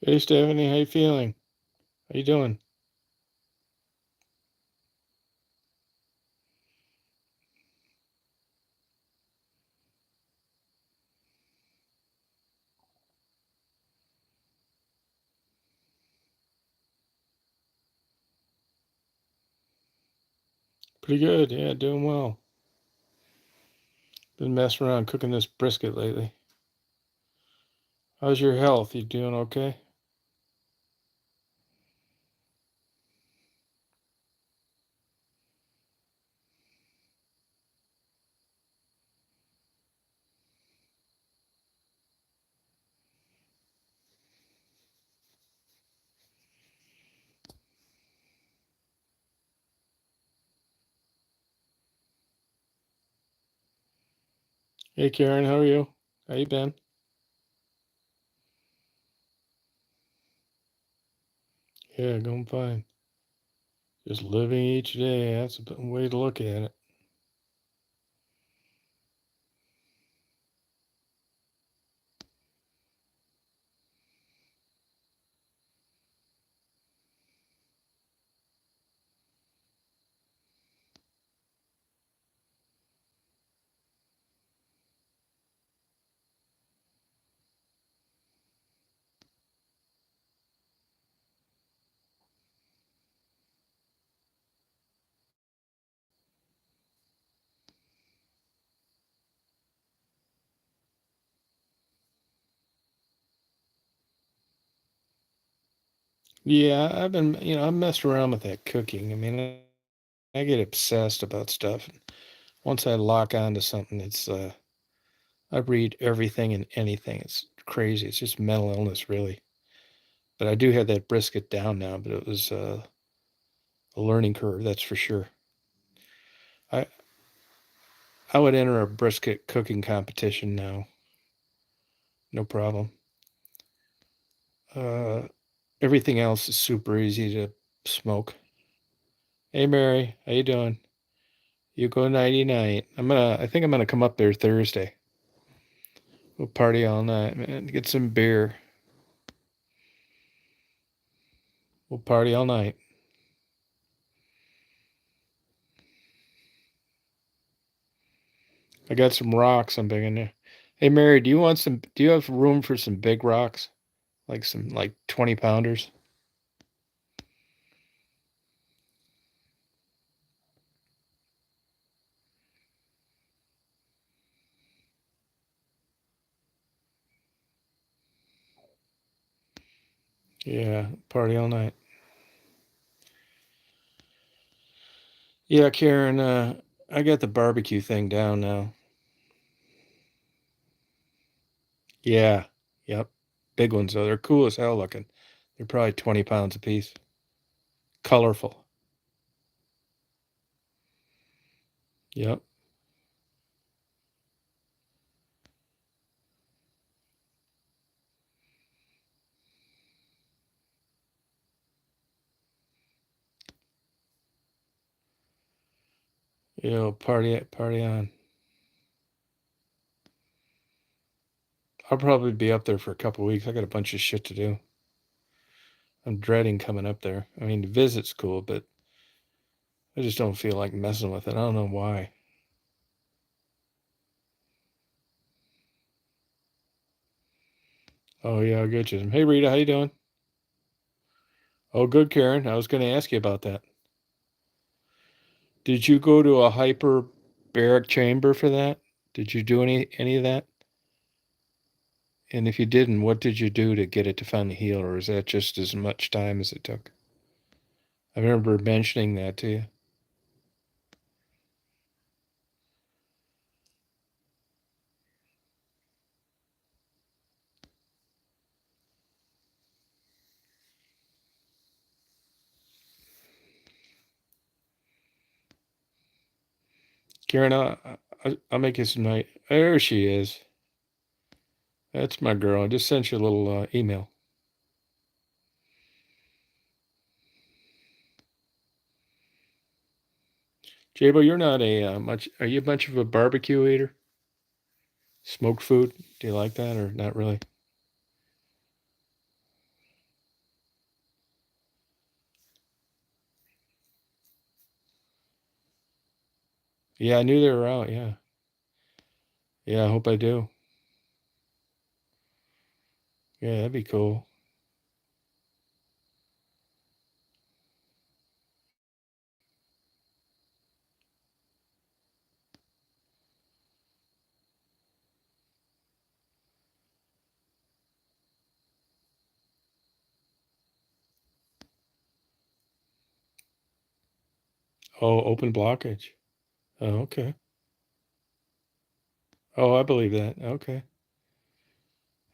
Hey Stephanie, how you feeling? How you doing? Pretty good, yeah, doing well. Been messing around cooking this brisket lately. How's your health? You doing okay? Hey Karen, how are you? How you been? Yeah, going fine. Just living each day. That's a way to look at it. Yeah, I've messed around with that cooking. I get obsessed about stuff. Once I lock onto something, I read everything and anything. It's crazy. It's just mental illness, really. But I do have that brisket down now, but it was a learning curve, that's for sure. I I would enter a brisket cooking competition now, no problem. Uh, Everything else is super easy to smoke. Hey Mary, how you doing? You go nighty night. I think I'm gonna come up there Thursday. We'll party all night, man. Get some beer. We'll party all night. I got some rocks I'm bringing there. Hey Mary, do you have room for some big rocks? Like some like 20 pounders? Yeah, party all night. Yeah, Karen, I got the barbecue thing down now. Yeah. Yep. Big ones though. They're cool as hell looking. They're probably 20 pounds a piece. Colorful. Yep. Party on. I'll probably be up there for a couple weeks. I got a bunch of shit to do. I'm dreading coming up there. I mean, the visit's cool, but I just don't feel like messing with it. I don't know why. Oh yeah, I'll get you. Hey Rita, how you doing? Oh, good, Karen. I was going to ask you about that. Did you go to a hyperbaric chamber for that? Did you do any of that? And if you didn't, what did you do to get it to finally heal, or is that just as much time as it took? I remember mentioning that to you. Karen, I'll make you some night. There she is. That's my girl. I just sent you a little email. Jabo, you're not a much. Are you much of a barbecue eater? Smoked food? Do you like that or not really? Yeah, I knew they were out. Yeah. Yeah, I hope I do. Yeah, that'd be cool. Oh, open blockage. Oh, okay. Oh, I believe that. Okay.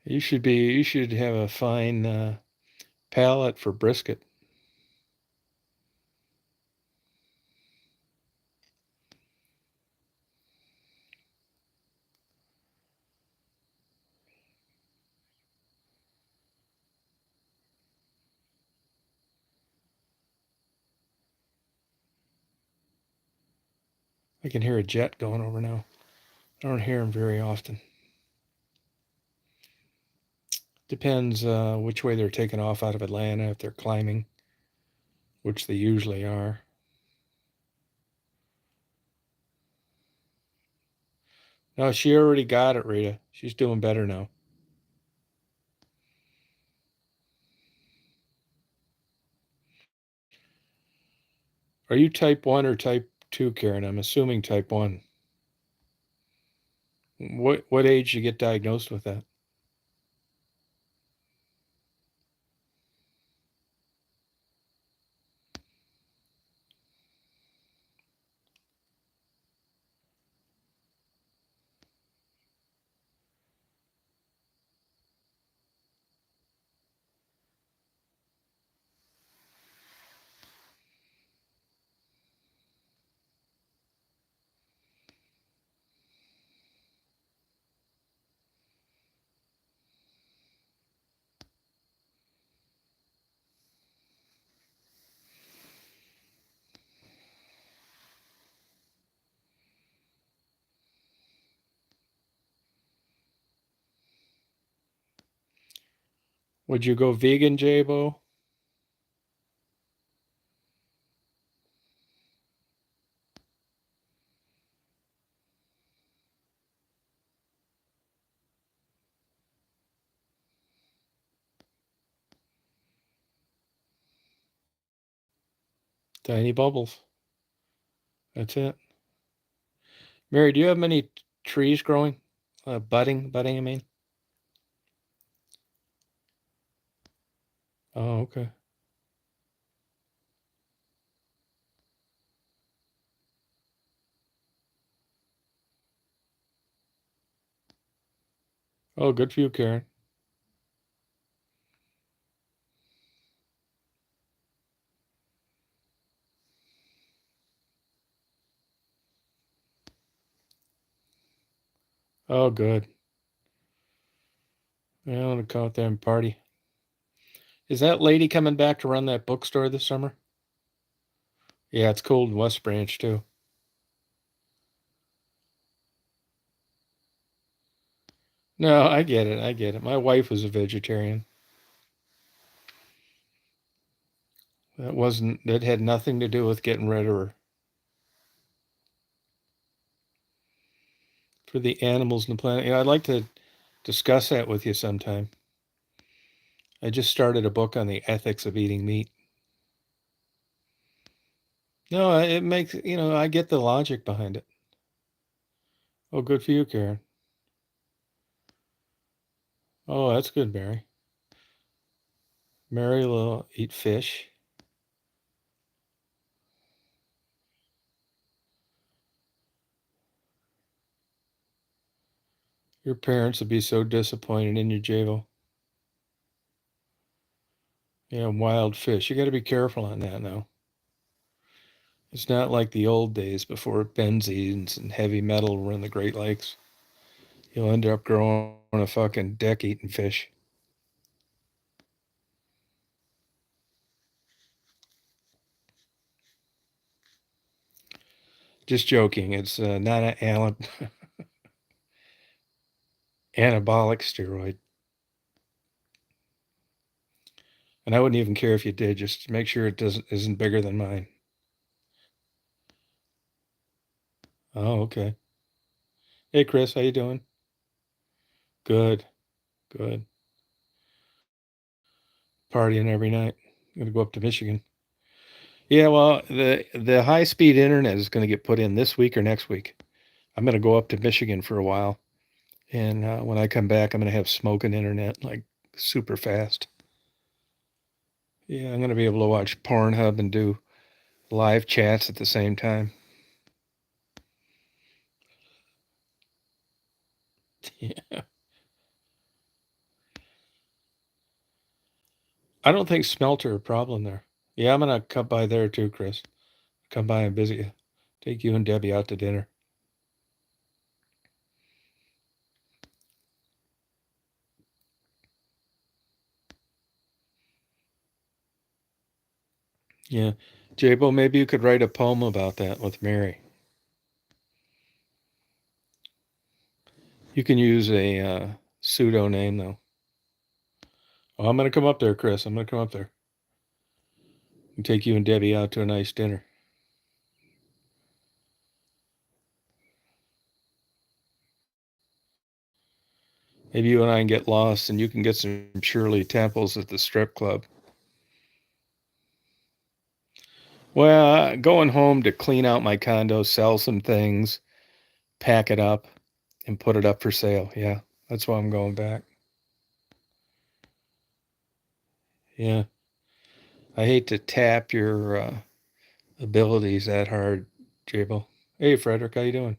You should have a fine palate for brisket. I can hear a jet going over now. I don't hear them very often. Depends which way they're taking off out of Atlanta, if they're climbing, which they usually are. No, she already got it, Rita. She's doing better now. Are you type 1 or type 2, Karen? I'm assuming type 1. What age did you get diagnosed with that? Would you go vegan, Jabo? Tiny bubbles. That's it. Mary, do you have many trees growing? Budding, I mean. Oh, okay. Oh, good for you, Karen. Oh, good. I want to come out there and party. Is that lady coming back to run that bookstore this summer? Yeah, it's cold in West Branch too. No, I get it. I get it. My wife was a vegetarian. That had nothing to do with getting rid of her. For the animals in the planet. I'd like to discuss that with you sometime. I just started a book on the ethics of eating meat. No, it makes, I get the logic behind it. Oh, good for you, Karen. Oh, that's good, Mary. Mary will eat fish. Your parents would be so disappointed in you, Javo. Yeah, wild fish. You got to be careful on that now. It's not like the old days before benzenes and heavy metal were in the Great Lakes. You'll end up growing a fucking dick eating fish. Just joking. It's not an anabolic steroid. And I wouldn't even care if you did. Just make sure it doesn't isn't bigger than mine. Oh, okay. Hey, Chris, how you doing? Good, good. Partying every night. Gonna go up to Michigan. Yeah, well, the high speed internet is going to get put in this week or next week. I'm going to go up to Michigan for a while, and when I come back, I'm going to have smoking internet like super fast. Yeah, I'm going to be able to watch Pornhub and do live chats at the same time. Yeah. I don't think smelter a problem there. Yeah, I'm going to come by there too, Chris. Come by and visit you. Take you and Debbie out to dinner. Yeah. Jabo, maybe you could write a poem about that with Mary. You can use a pseudo name, though. Oh, I'm going to come up there, Chris. I'm going to come up there and take you and Debbie out to a nice dinner. Maybe you and I can get lost and you can get some Shirley Temples at the strip club. Well, going home to clean out my condo, sell some things, pack it up, and put it up for sale. Yeah, that's why I'm going back. Yeah, I hate to tap your abilities that hard, Jabo. Hey, Frederick, how you doing?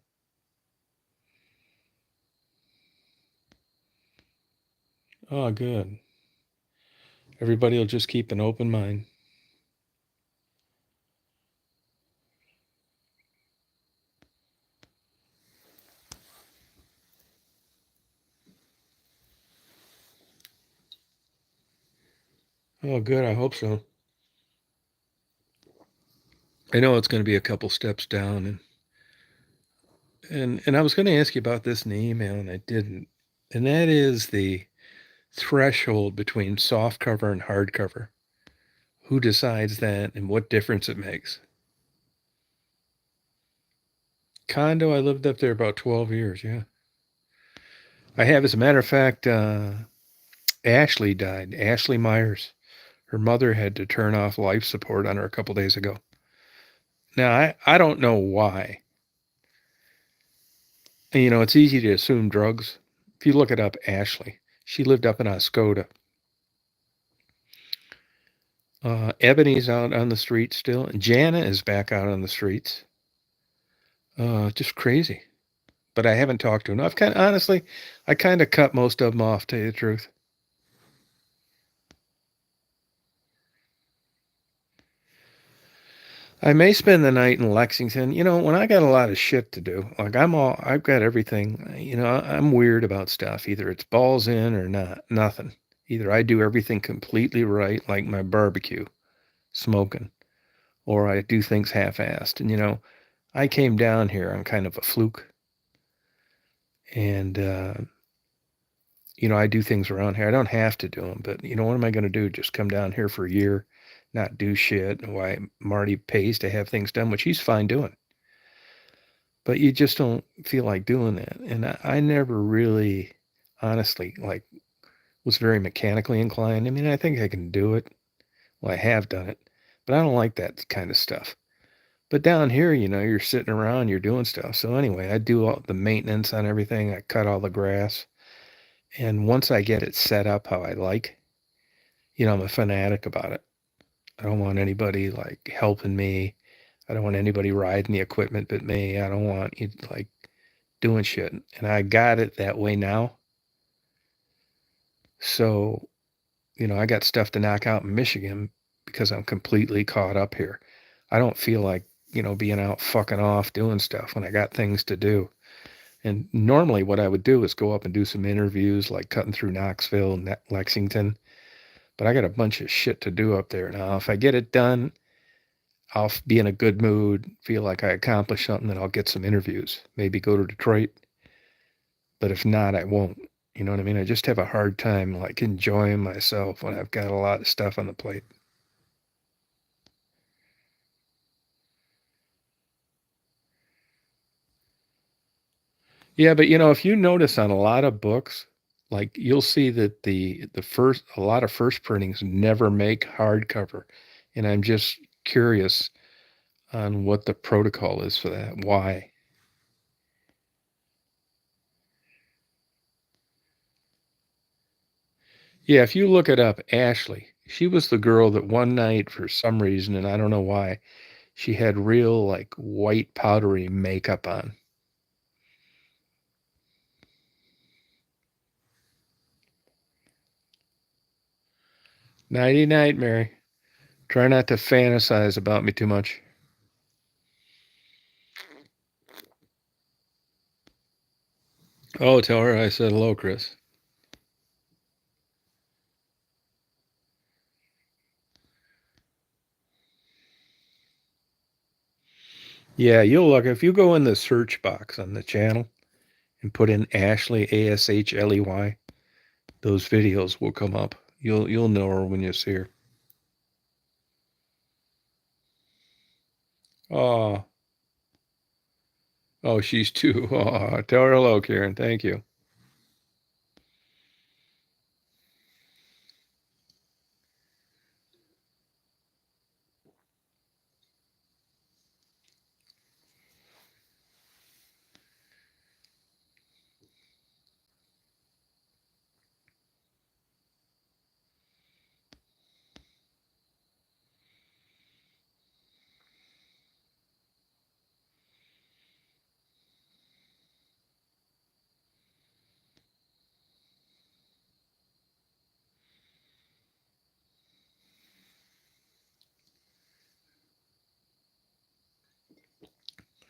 Oh, good. Everybody will just keep an open mind. Oh, good. I hope so. I know it's going to be a couple steps down, and I was going to ask you about this in the email, and I didn't. And that is the threshold between soft cover and hard cover. Who decides that, and what difference it makes? Condo, I lived up there about 12 years. Yeah, I have. As a matter of fact, Ashley died. Ashley Myers. Her mother had to turn off life support on her a couple days ago. Now, I don't know why. And, it's easy to assume drugs. If you look it up, Ashley, she lived up in Oscoda. Ebony's out on the streets still. And Jana is back out on the streets. Just crazy. But I haven't talked to him. I've kind of, honestly, I kind of cut most of them off, to tell you the truth. I may spend the night in Lexington. When I got a lot of shit to do, like I've got everything. I'm weird about stuff. Either it's balls in or not, nothing. Either I do everything completely right, like my barbecue, smoking, or I do things half-assed. And I came down here on kind of a fluke, and I do things around here. I don't have to do them, but what am I going to do? Just come down here for a year, not do shit? Why Marty pays to have things done, which he's fine doing, but you just don't feel like doing that. And I never really, honestly, like was very mechanically inclined. I mean, I think I can do it. Well, I have done it, but I don't like that kind of stuff. But down here, you're sitting around, you're doing stuff. So anyway, I do all the maintenance on everything. I cut all the grass. And once I get it set up how I like, I'm a fanatic about it. I don't want anybody like helping me. I don't want anybody riding the equipment but me. I don't want you like doing shit. And I got it that way now. So, I got stuff to knock out in Michigan because I'm completely caught up here. I don't feel like, being out fucking off doing stuff when I got things to do. And normally what I would do is go up and do some interviews like cutting through Knoxville and Lexington. But I got a bunch of shit to do up there now. If I get it done, I'll be in a good mood, feel like I accomplished something, and I'll get some interviews. Maybe go to Detroit. But if not, I won't. You know what I mean? I just have a hard time like enjoying myself when I've got a lot of stuff on the plate. Yeah, but if you notice on a lot of books, like you'll see that the first a lot of first printings never make hardcover. And I'm just curious on what the protocol is for that. Why? Yeah, if you look it up, Ashley, she was the girl that one night for some reason, and I don't know why, she had real like white powdery makeup on. Nighty night, Mary. Try not to fantasize about me too much. Oh, tell her I said hello, Chris. Yeah, you'll look if you go in the search box on the channel and put in Ashley Ashley. Those videos will come up. You'll know her when you see her. Oh, oh, she's too. Oh, tell her hello, Karen. Thank you.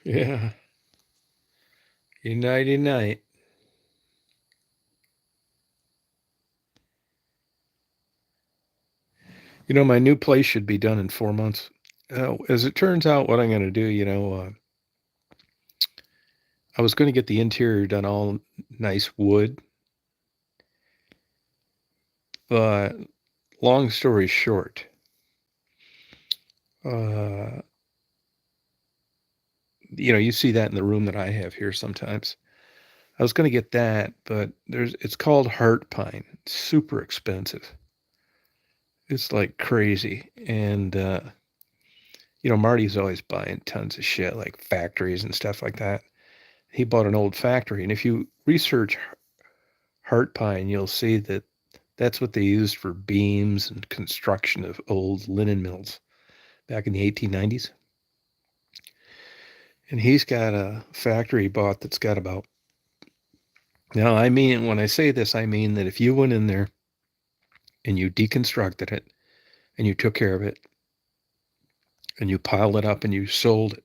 Yeah. Nighty night. My new place should be done in 4 months. As it turns out, what I'm going to do, I was going to get the interior done all nice wood, but long story short, uh, you see that in the room that I have here sometimes. I was going to get that, but it's called heart pine. It's super expensive. It's like crazy. And, Marty's always buying tons of shit like factories and stuff like that. He bought an old factory. And if you research heart pine, you'll see that that's what they used for beams and construction of old linen mills back in the 1890s. And he's got a factory he bought that's got about, now, I mean, when I say this, I mean that if you went in there and you deconstructed it and you took care of it and you piled it up and you sold it,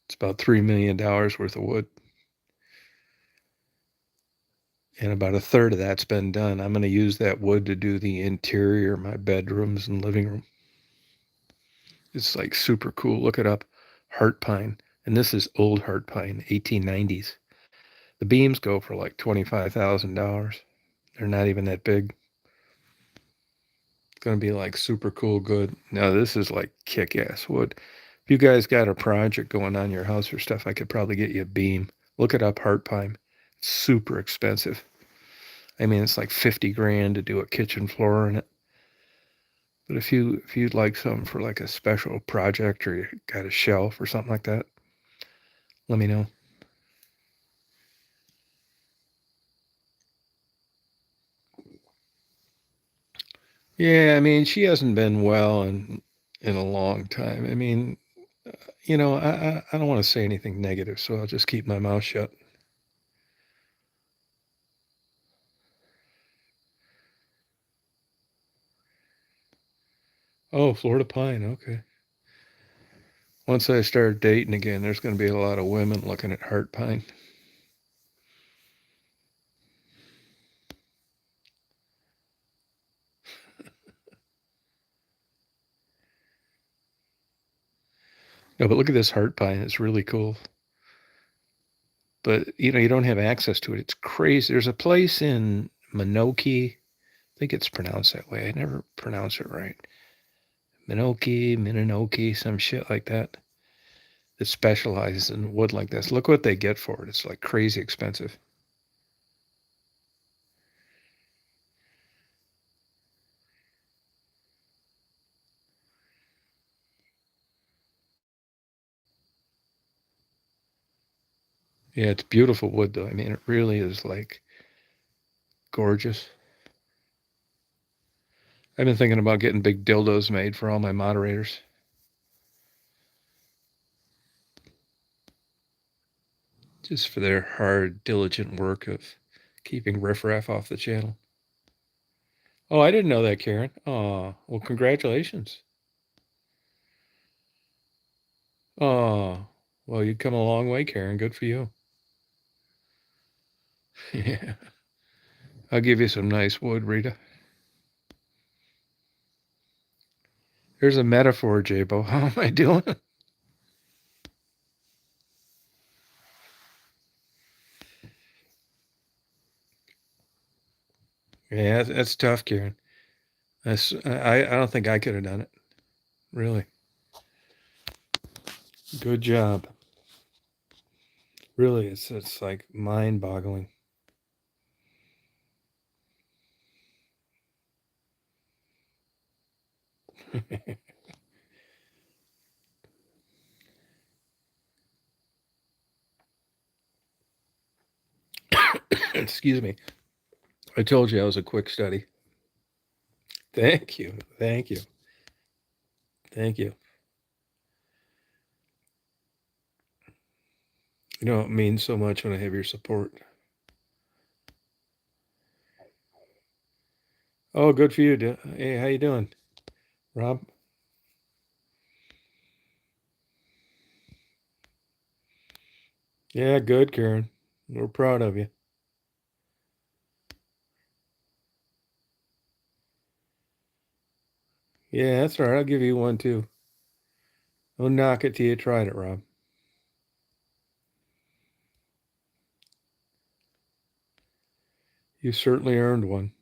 it's about $3 million worth of wood. And about a third of that's been done. I'm going to use that wood to do the interior of my bedrooms and living room. It's like super cool. Look it up. Heart pine. And this is old heart pine, 1890s. The beams go for like $25,000. They're not even that big. It's going to be like super cool good. Now, this is like kick ass wood. If you guys got a project going on in your house or stuff, I could probably get you a beam. Look it up, heart pine. It's super expensive. I mean, it's like 50 grand to do a kitchen floor in it. But if you'd like something for like a special project or you got a shelf or something like that, let me know. Yeah, I mean, she hasn't been well in a long time. I mean, I don't want to say anything negative, so I'll just keep my mouth shut. Oh, Florida pine. Okay. Once I start dating again, there's going to be a lot of women looking at heart pine. No, but look at this heart pine. It's really cool. But you don't have access to it. It's crazy. There's a place in Minoki. I think it's pronounced that way. I never pronounce it right. Minoki, Mininoki, some shit like that. that specializes in wood like this. Look what they get for it. It's like crazy expensive. Yeah, it's beautiful wood though. I mean, it really is like gorgeous. I've been thinking about getting big dildos made for all my moderators, just for their hard, diligent work of keeping riffraff off the channel. Oh, I didn't know that, Karen. Oh, well, congratulations. Oh, well, you've come a long way, Karen. Good for you. Yeah. I'll give you some nice wood, Rita. Here's a metaphor, Jabo. How am I doing? Yeah, that's tough, Karen. I don't think I could have done it. Really. Good job. Really, it's like mind-boggling. Excuse me. I told you I was a quick study. Thank you. Thank you. Thank you. You know, it means so much when I have your support. Oh, good for you. Hey, how you doing, Rob? Yeah, good, Karen. We're proud of you. Yeah, that's all right. I'll give you one too. Don't knock it till you tried it, Rob. You certainly earned one.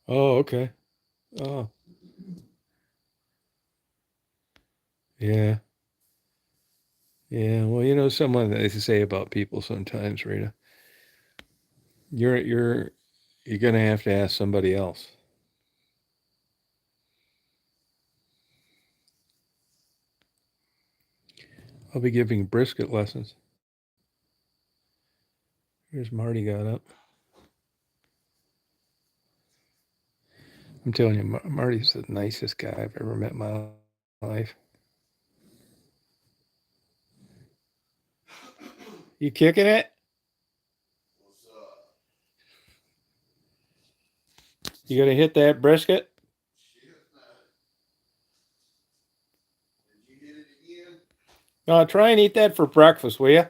Oh, okay. Oh, yeah. Yeah. Well, you know, someone they say about people sometimes, Rita. You're you're you're gonna have to ask somebody else. I'll be giving brisket lessons. Here's Marty got up. I'm telling you, Marty's the nicest guy I've ever met in my life. You kicking it? You gonna hit that brisket? No, try and eat that for breakfast, will you?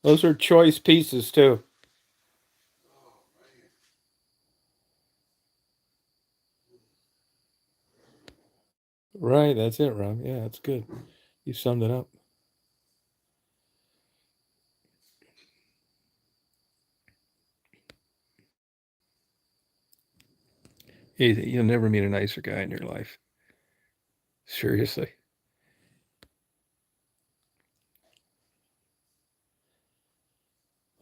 Those are choice pieces too. Right, that's it, Rob. Yeah, that's good. You summed it up. You'll never meet a nicer guy in your life. Seriously.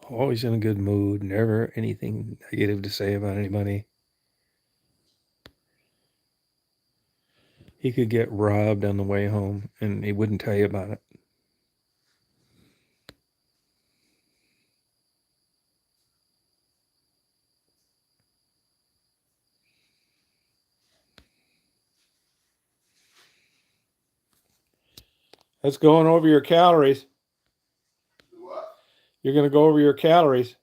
Always in a good mood, never anything negative to say about anybody. He could get robbed on the way home and he wouldn't tell you about it. That's going over your calories. You're going to go over your calories.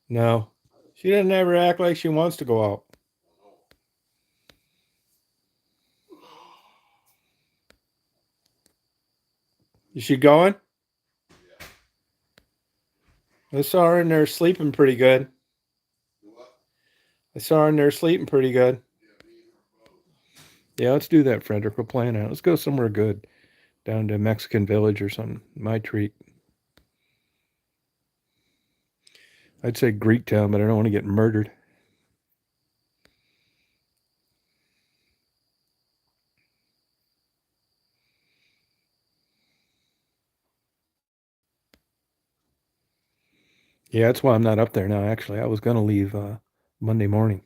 No. She doesn't ever act like she wants to go out. Is she going? I saw her in there sleeping pretty good. I saw her in there sleeping pretty good. Yeah, let's do that, Frederick. We'll plan out. Let's go somewhere good. Down to Mexican Village or something. My treat. I'd say Greek Town, but I don't want to get murdered. Yeah, that's why I'm not up there now, actually. I was going to leave Monday morning.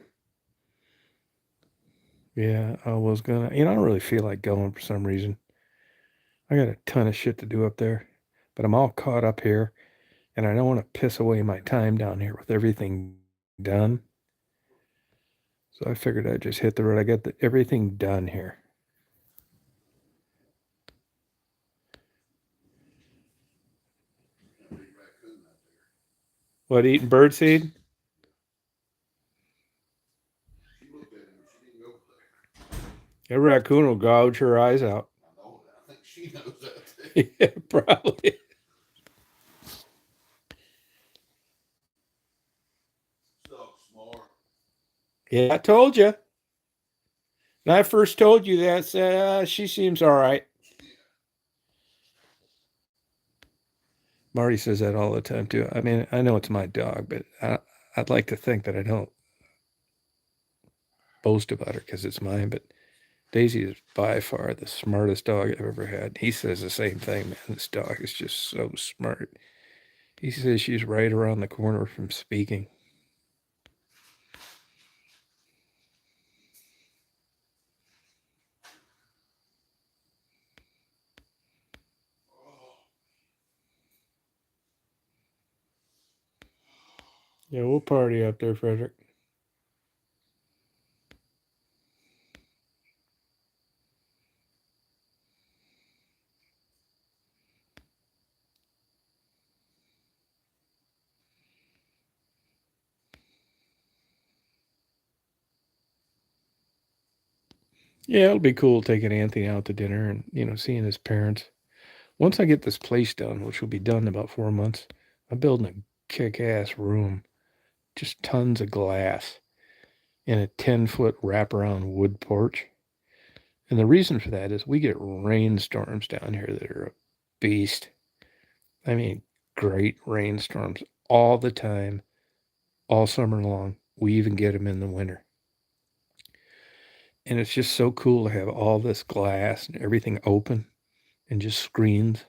Yeah, I was going to. I don't really feel like going for some reason. I got a ton of shit to do up there, but I'm all caught up here, and I don't want to piss away my time down here with everything done. So I figured I'd just hit the road. I got everything done here. What, eating birdseed? A raccoon will gouge her eyes out. Yeah, probably. Yeah, I told you. When I first told you that, she seems all right. Marty says that all the time too. I mean, I know it's my dog, but I'd like to think that I don't boast about her because it's mine. But Daisy is by far the smartest dog I've ever had. He says the same thing, man. This dog is just so smart. He says she's right around the corner from speaking. Yeah, we'll party up there, Frederick. Yeah, it'll be cool taking Anthony out to dinner and seeing his parents. Once I get this place done, which will be done in about 4 months, I'm building a kick-ass room, just tons of glass, and a 10-foot wraparound wood porch. And the reason for that is we get rainstorms down here that are a beast. I mean, great rainstorms all the time, all summer long. We even get them in the winter. And it's just so cool to have all this glass and everything open and just screens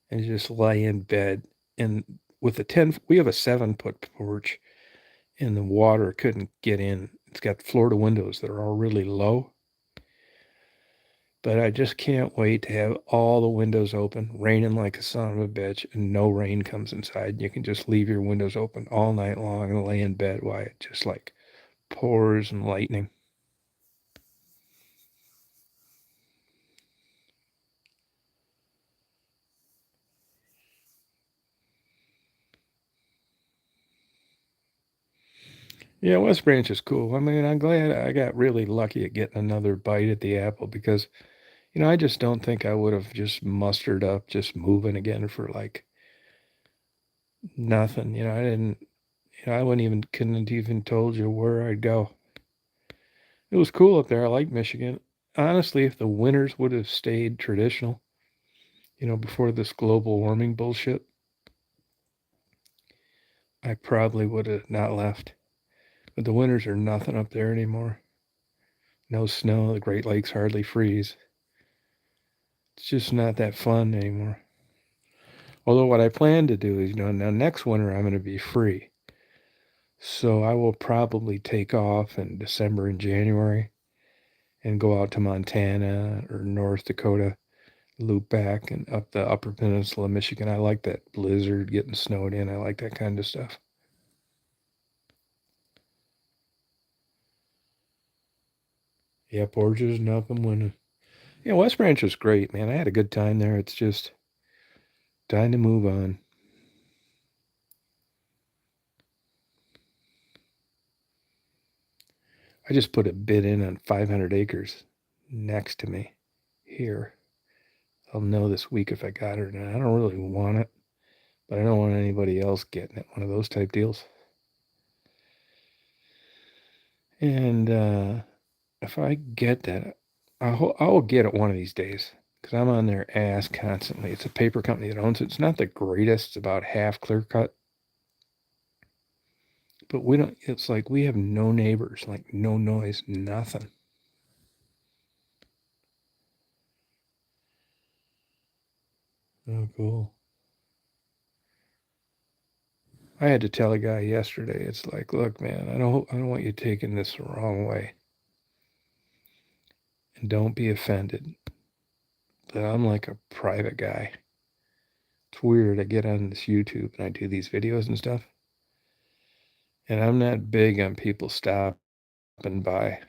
and just lay in bed. And with the 10, we have a 7-foot porch and the water couldn't get in. It's got Florida windows that are all really low. But I just can't wait to have all the windows open, raining like a son of a bitch, and no rain comes inside. You can just leave your windows open all night long and lay in bed while it just like pours and lightning. Yeah, West Branch is cool. I mean, I'm glad I got really lucky at getting another bite at the apple because, I just don't think I would have just mustered up just moving again for like nothing. I didn't, I wouldn't even, couldn't even told you where I'd go. It was cool up there. I like Michigan. Honestly, if the winters would have stayed traditional, before this global warming bullshit, I probably would have not left. But the winters are nothing up there anymore. No snow. The Great Lakes hardly freeze. It's just not that fun anymore. Although what I plan to do is, now next winter I'm going to be free. So I will probably take off in December and January and go out to Montana or North Dakota, loop back and up the upper peninsula of Michigan. I like that blizzard, getting snowed in. I like that kind of stuff. Yep, oranges and up and winning. Yeah, West Branch was great, man. I had a good time there. It's just time to move on. I just put a bid in on 500 acres next to me here. I'll know this week if I got it or not. I don't really want it, but I don't want anybody else getting it. One of those type deals. And if I get that, I'll get it one of these days because I'm on their ass constantly. It's a paper company that owns it. It's not the greatest. It's about half clear cut. But we don't, it's like we have no neighbors, like no noise, nothing. Oh, cool. I had to tell a guy yesterday. It's like, look, man, I don't want you taking this the wrong way, and don't be offended. But I'm like a private guy. It's weird. I get on this YouTube and I do these videos and stuff, and I'm not big on people stopping by.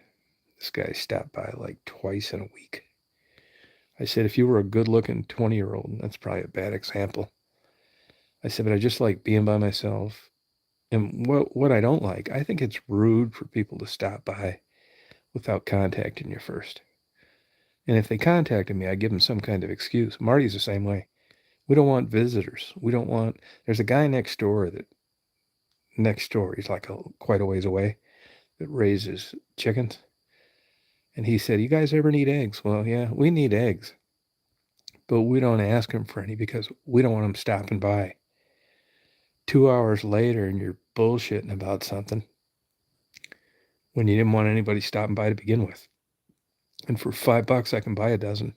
This guy stopped by like twice in a week. I said, if you were a good-looking 20-year-old, and that's probably a bad example. I said, but I just like being by myself. And what I don't like, I think it's rude for people to stop by without contacting you first. And if they contacted me, I give them some kind of excuse. Marty's the same way. We don't want visitors. We don't want. There's a guy next door he's like quite a ways away, that raises chickens. And he said, "You guys ever need eggs?" Well, yeah, we need eggs, but we don't ask him for any because we don't want him stopping by 2 hours later and you're bullshitting about something when you didn't want anybody stopping by to begin with. And for $5, I can buy a dozen.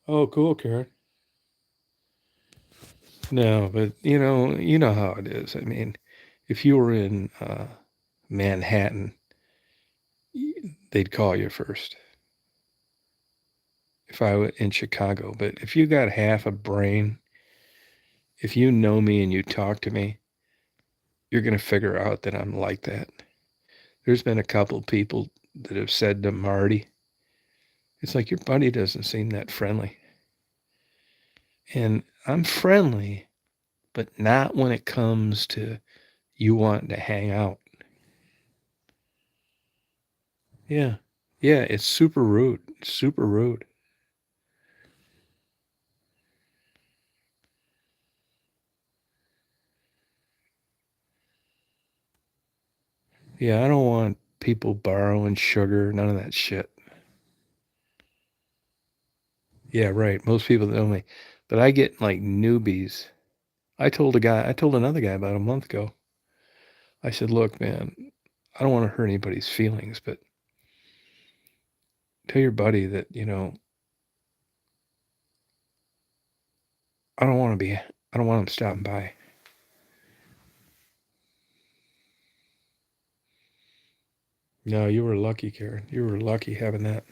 Oh, cool, Karen. No, but you know how it is. I mean, if you were in Manhattan, they'd call you first. If I were in Chicago, but if you got half a brain, if you know me and you talk to me, you're gonna figure out that I'm like that. There's been a couple people that have said to Marty, "It's like your buddy doesn't seem that friendly," and I'm friendly, but not when it comes to you wanting to hang out. Yeah. Yeah, it's super rude. Super rude. Yeah, I don't want people borrowing sugar, none of that shit. Yeah, right. Most people know me. But I get like newbies. I told another guy about a month ago. I said, "Look, man, I don't want to hurt anybody's feelings, but tell your buddy that, I don't want him stopping by." No, you were lucky, Karen. You were lucky having that.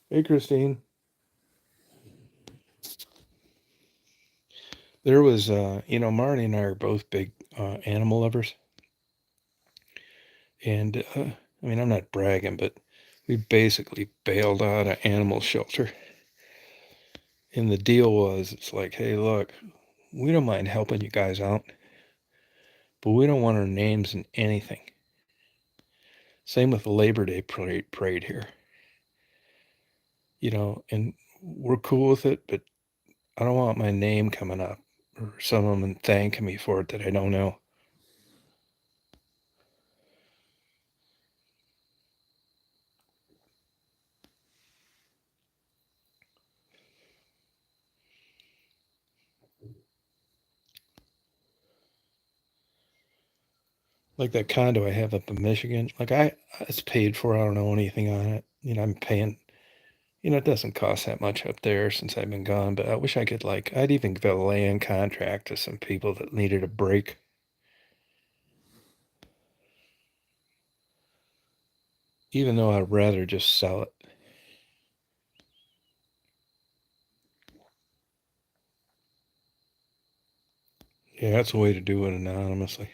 Hey, Christine. There was, Marty and I are both big animal lovers. And I mean, I'm not bragging, but we basically bailed out an animal shelter. And the deal was, it's like, hey, look, we don't mind helping you guys out, but we don't want our names in anything. Same with the Labor Day parade here, and we're cool with it, but I don't want my name coming up or someone thanking me for it that I don't know. Like that condo I have up in Michigan. Like it's paid for. I don't know anything on it. I'm paying. It doesn't cost that much up there since I've been gone. But I wish I could I'd even give a land contract to some people that needed a break. Even though I'd rather just sell it. Yeah, that's a way to do it anonymously.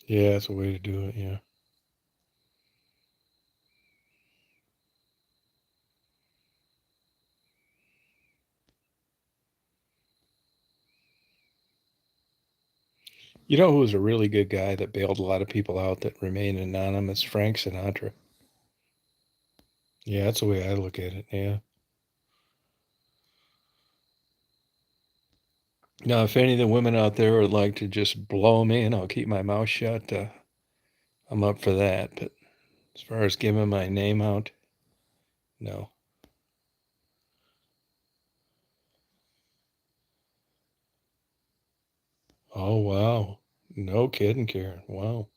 Yeah, that's a way to do it. Yeah. You know who was a really good guy that bailed a lot of people out that remained anonymous? Frank Sinatra. Yeah, that's the way I look at it. Yeah. Now, if any of the women out there would like to just blow me and I'll keep my mouth shut, I'm up for that. But as far as giving my name out, no. Oh, wow. No kidding, Karen. Wow.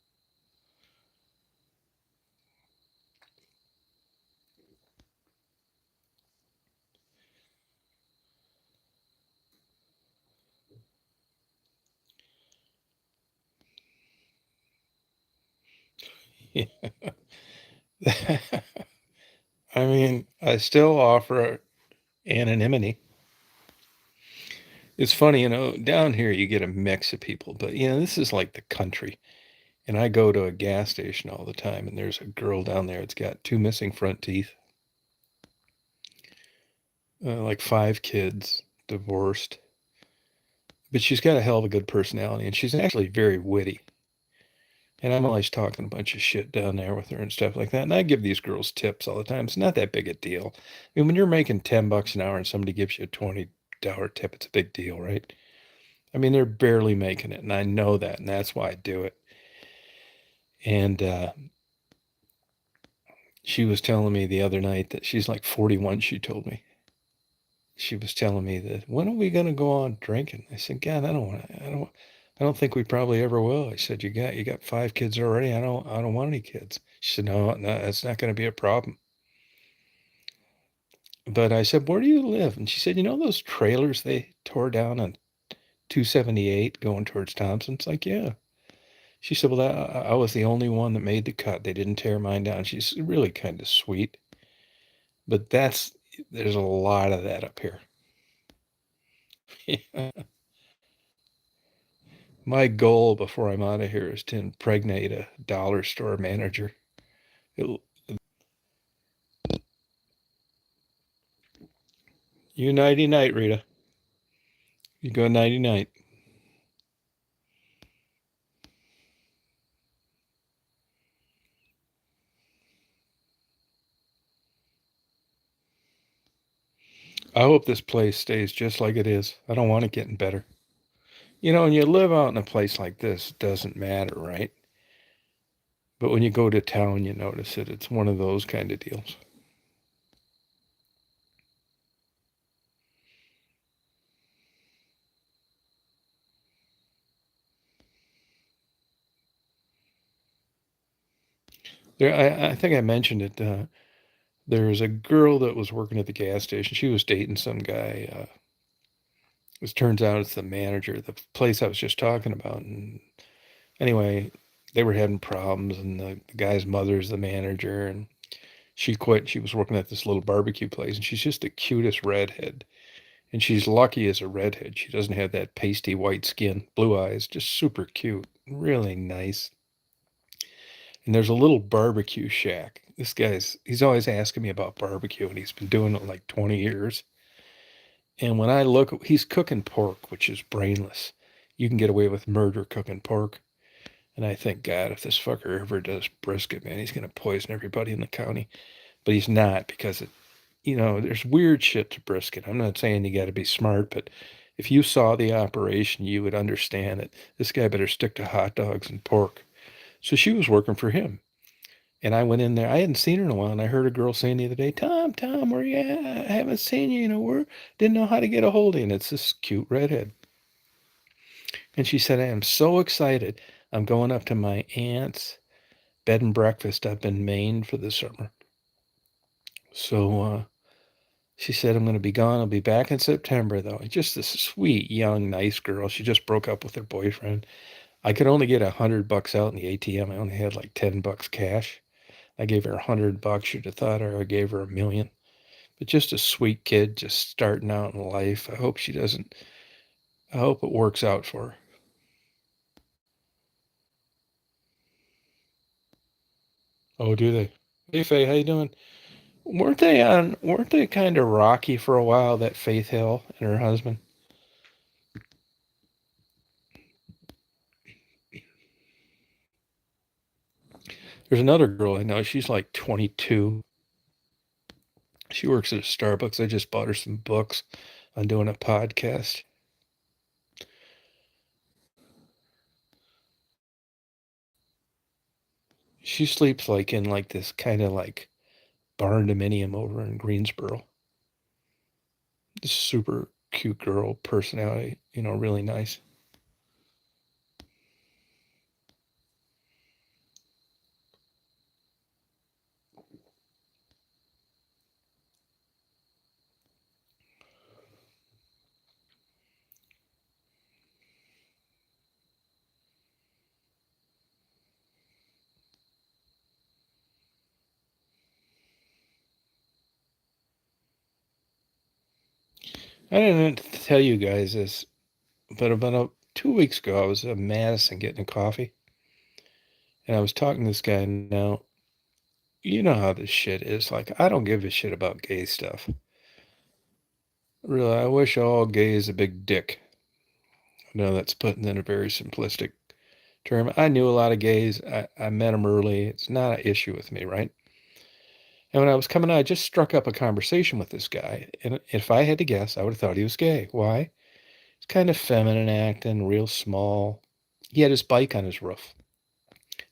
I mean, I still offer anonymity. It's funny, down here you get a mix of people, but this is like the country. And I go to a gas station all the time, and there's a girl down there that's got two missing front teeth, like five kids, divorced. But she's got a hell of a good personality, and she's actually very witty. And I'm always talking a bunch of shit down there with her and stuff like that. And I give these girls tips all the time. It's not that big a deal. I mean, when you're making $10 an hour and somebody gives you a $20 tip, it's a big deal, right? I mean, they're barely making it, and I know that, and that's why I do it. And she was telling me the other night that she's like 41, she told me. She was telling me that, when are we going to go on drinking? I said, God, I don't think we probably ever will. I said, you got five kids already. I don't want any kids. She said, no, no, that's not going to be a problem. But I said, where do you live? And she said, those trailers they tore down on 278 going towards Thompson? It's like, yeah. She said, well, I was the only one that made the cut. They didn't tear mine down. She's really kind of sweet. But there's a lot of that up here. My goal before I'm out of here is to impregnate a dollar store manager. It'll, you nighty night, Rita. You go nighty night. I hope this place stays just like it is. I don't want it getting better. When you live out in a place like this, it doesn't matter, right? But when you go to town, you notice it. It's one of those kind of deals. There, I think I mentioned it. There was a girl that was working at the gas station. She was dating some guy. It turns out it's the manager, the place I was just talking about. And anyway, they were having problems, and the guy's mother's the manager, and she quit. She was working at this little barbecue place, and she's just the cutest redhead. And she's lucky as a redhead. She doesn't have that pasty white skin, blue eyes, just super cute, really nice. And there's a little barbecue shack. He's always asking me about barbecue, and he's been doing it like 20 years. And when I look, he's cooking pork, which is brainless. You can get away with murder cooking pork. And I think, God, if this fucker ever does brisket, man, he's going to poison everybody in the county. But he's not, because there's weird shit to brisket. I'm not saying you got to be smart, but If you saw the operation, you would understand that this guy better stick to hot dogs and pork. So she was working for him. And I went in there. I hadn't seen her in a while, and I heard a girl saying the other day, Tom, where you at? I haven't seen you. Where didn't know how to get a hold of you. And it's this cute redhead. And she said, I am so excited. I'm going up to my aunt's bed and breakfast up in Maine for the summer. So she said, I'm going to be gone. I'll be back in September, though. Just this sweet, young, nice girl. She just broke up with her boyfriend. I could only get $100 out in the ATM. I only had like $10 cash. I gave her $100. You'd have thought I gave her $1 million. But just a sweet kid, just starting out in life. I hope she doesn't. I hope it works out for her. Oh, do they? Hey, Faye, how you doing? Weren't they kind of rocky for a while? That Faith Hill and her husband. There's another girl I know. She's like 22. She works at a Starbucks. I just bought her some books on doing a podcast. She sleeps like in like this kind of like barn dominium over in Greensboro. This super cute girl, personality, really nice. I didn't tell you guys this, but about 2 weeks ago, I was at Madison getting a coffee, and I was talking to this guy. Now, you know how this shit is. Like, I don't give a shit about gay stuff. Really, I wish all gays a big dick. No, that's putting in a very simplistic term. I knew a lot of gays. I met them early. It's not an issue with me, right? And when I was coming out, I just struck up a conversation with this guy. And if I had to guess, I would have thought he was gay. Why? He's kind of feminine acting, real small. He had his bike on his roof.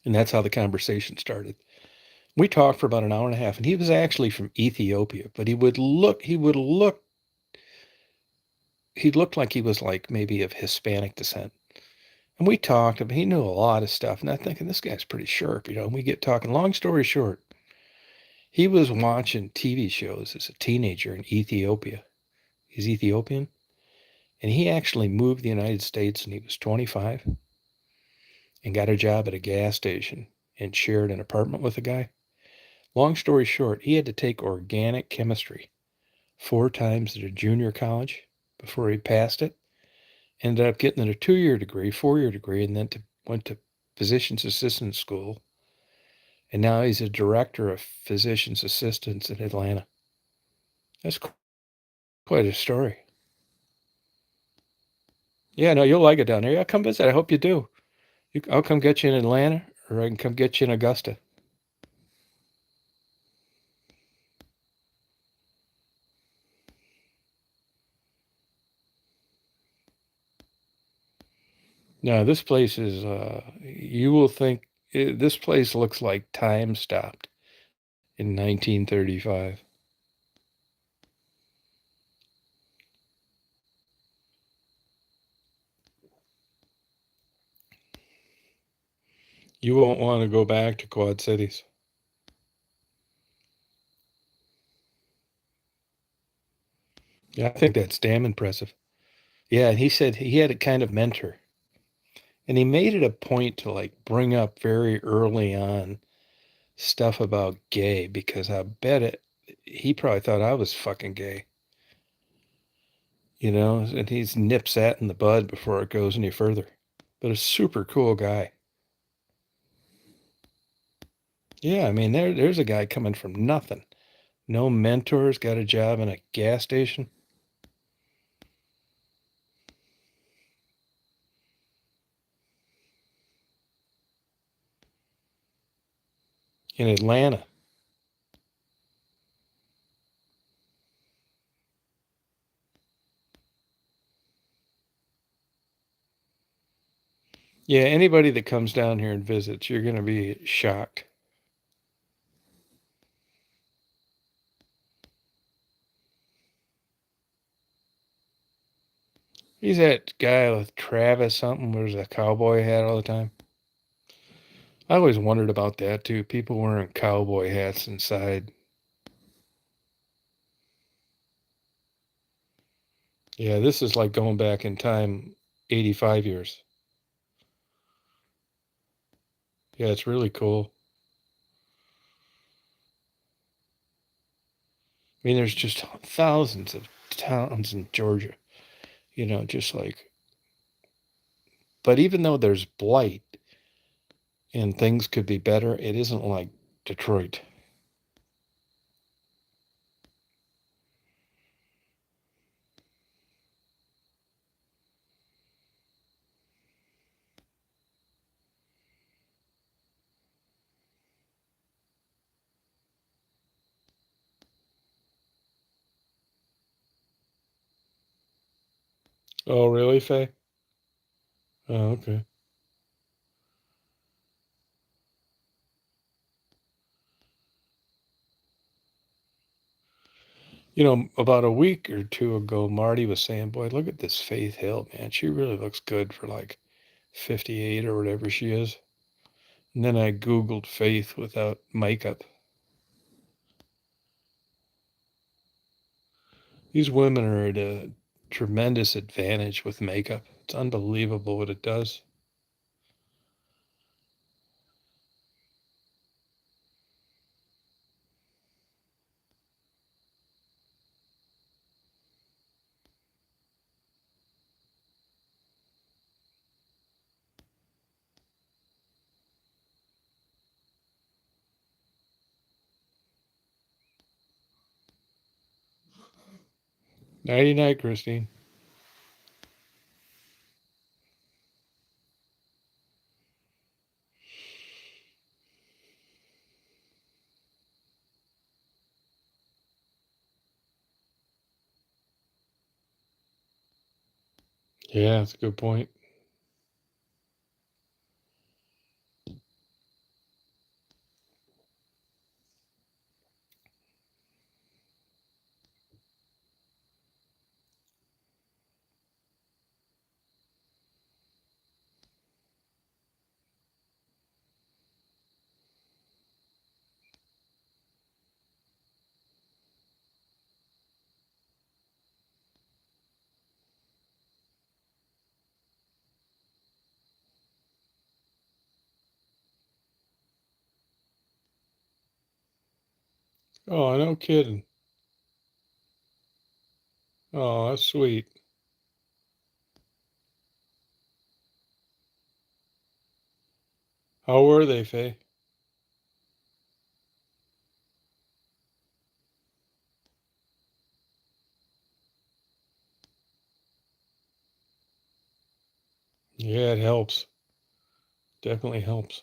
And that's how the conversation started. We talked for about an hour and a half, and he was actually from Ethiopia, but he looked like he was like maybe of Hispanic descent. And we talked, and he knew a lot of stuff. And I'm thinking, this guy's pretty sharp, And we get talking. Long story short, he was watching TV shows as a teenager in Ethiopia. He's Ethiopian. And he actually moved to the United States when he was 25 and got a job at a gas station and shared an apartment with a guy. Long story short, he had to take organic chemistry 4 times at a junior college before he passed it. Ended up getting a 2-year degree, 4-year degree, and then went to physician's assistant school. And now he's a director of physician's assistants in Atlanta. That's quite a story. Yeah, no, you'll like it down there. Yeah, come visit. I hope you do. I'll come get you in Atlanta, or I can come get you in Augusta. No, this place is, you will think, this place looks like time stopped in 1935. You won't want to go back to Quad Cities. Yeah, I think that's damn impressive. Yeah, and he said he had a kind of mentor. And he made it a point to like bring up very early on stuff about gay because I bet he probably thought I was fucking gay, and he's nips that in the bud before it goes any further. But a super cool guy. Yeah, I mean there's a guy coming from nothing. No mentors, got a job in a gas station in Atlanta. Yeah, anybody that comes down here and visits, you're going to be shocked. He's that guy with Travis something, wears a cowboy hat all the time. I always wondered about that too. People wearing cowboy hats inside. Yeah, this is like going back in time 85 years. Yeah, it's really cool. I mean, there's just thousands of towns in Georgia, just like, but even though there's blight and things could be better, it isn't like Detroit. Oh, really, Faye? Oh, okay. About a week or two ago, Marty was saying, boy, look at this Faith Hill, man. She really looks good for like 58 or whatever she is. And then I Googled Faith without makeup. These women are at a tremendous advantage with makeup. It's unbelievable what it does. Nighty night, Christine. Yeah, that's a good point. Oh, no kidding. Oh, that's sweet. How were they, Faye? Yeah, it helps. Definitely helps.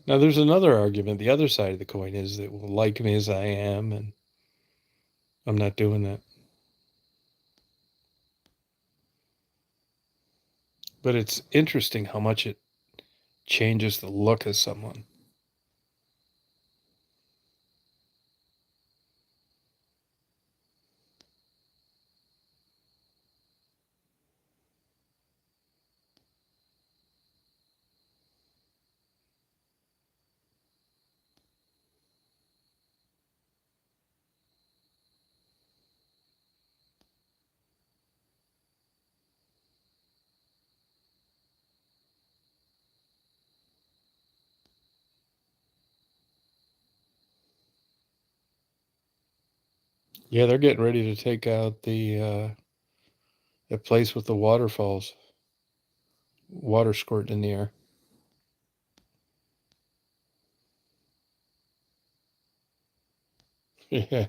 Now, there's another argument. The other side of the coin is that will like me as I am, and I'm not doing that. But it's interesting how much it changes the look of someone. Yeah, they're getting ready to take out the place with the waterfalls, water squirt in the air. Yeah,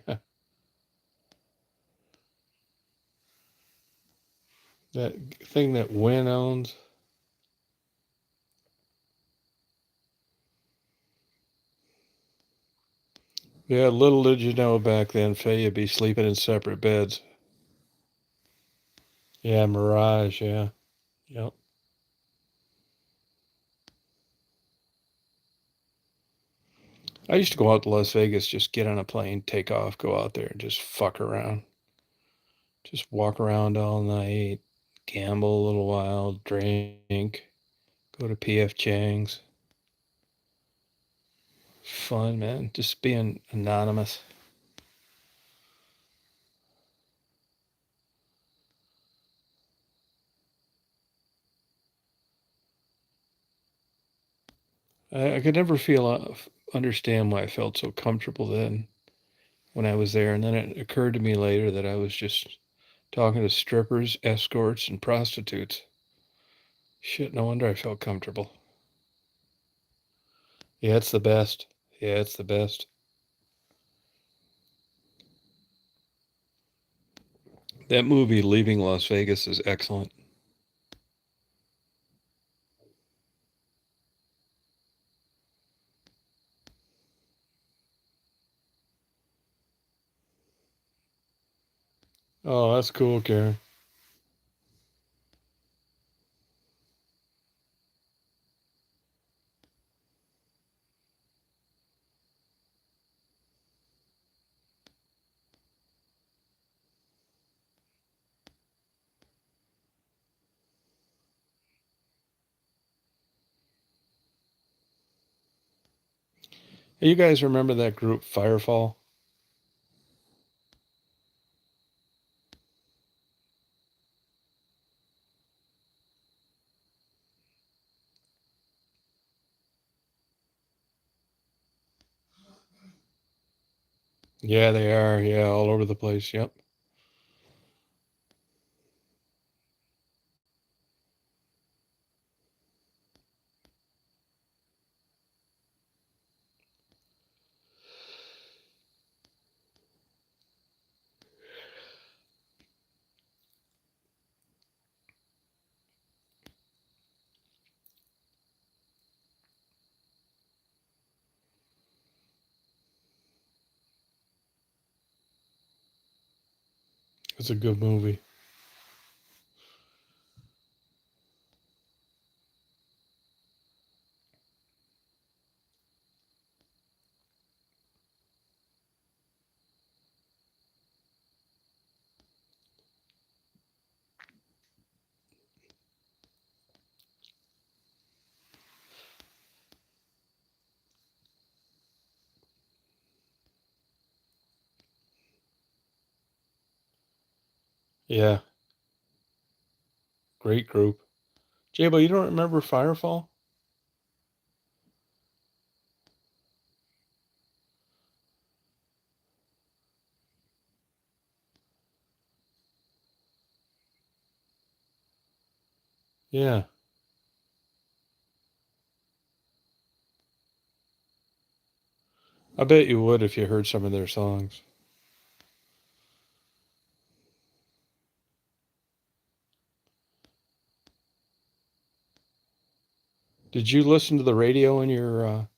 that thing that Wynn owns. Yeah, little did you know back then, Faye, you'd be sleeping in separate beds. Yeah, Mirage. Yeah, yep. I used to go out to Las Vegas, just get on a plane, take off, go out there, and just fuck around. Just walk around all night, gamble a little while, drink, go to PF Chang's. Fun, man. Just being anonymous. I could never understand why I felt so comfortable then when I was there. And then it occurred to me later that I was just talking to strippers, escorts, and prostitutes. Shit, no wonder I felt comfortable. Yeah, it's the best. Yeah, it's the best. That movie, Leaving Las Vegas, is excellent. Oh, that's cool, Karen. Hey, you guys remember that group Firefall? Yeah, they are. Yeah, all over the place. Yep. It's a good movie. Yeah, great group. Jabo, you don't remember Firefall? Yeah, I bet you would if you heard some of their songs. Did you listen to the radio in your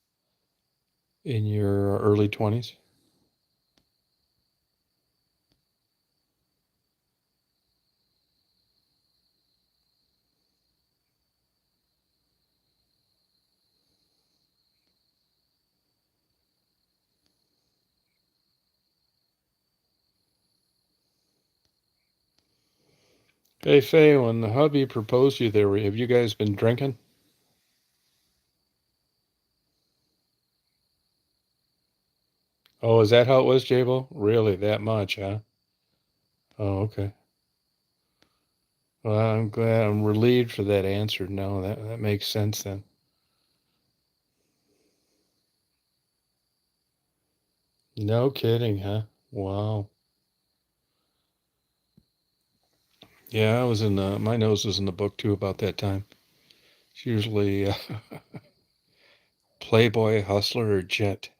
early 20s? Hey Faye, when the hubby proposed to you there, have you guys been drinking? Oh, is that how it was, Jabo? Really, that much, huh? Oh, okay. Well, I'm glad. I'm relieved for that answer. No, that makes sense then. No kidding, huh? Wow. Yeah, I was in my nose was in the book too about that time. It's usually Playboy, Hustler, or Jet.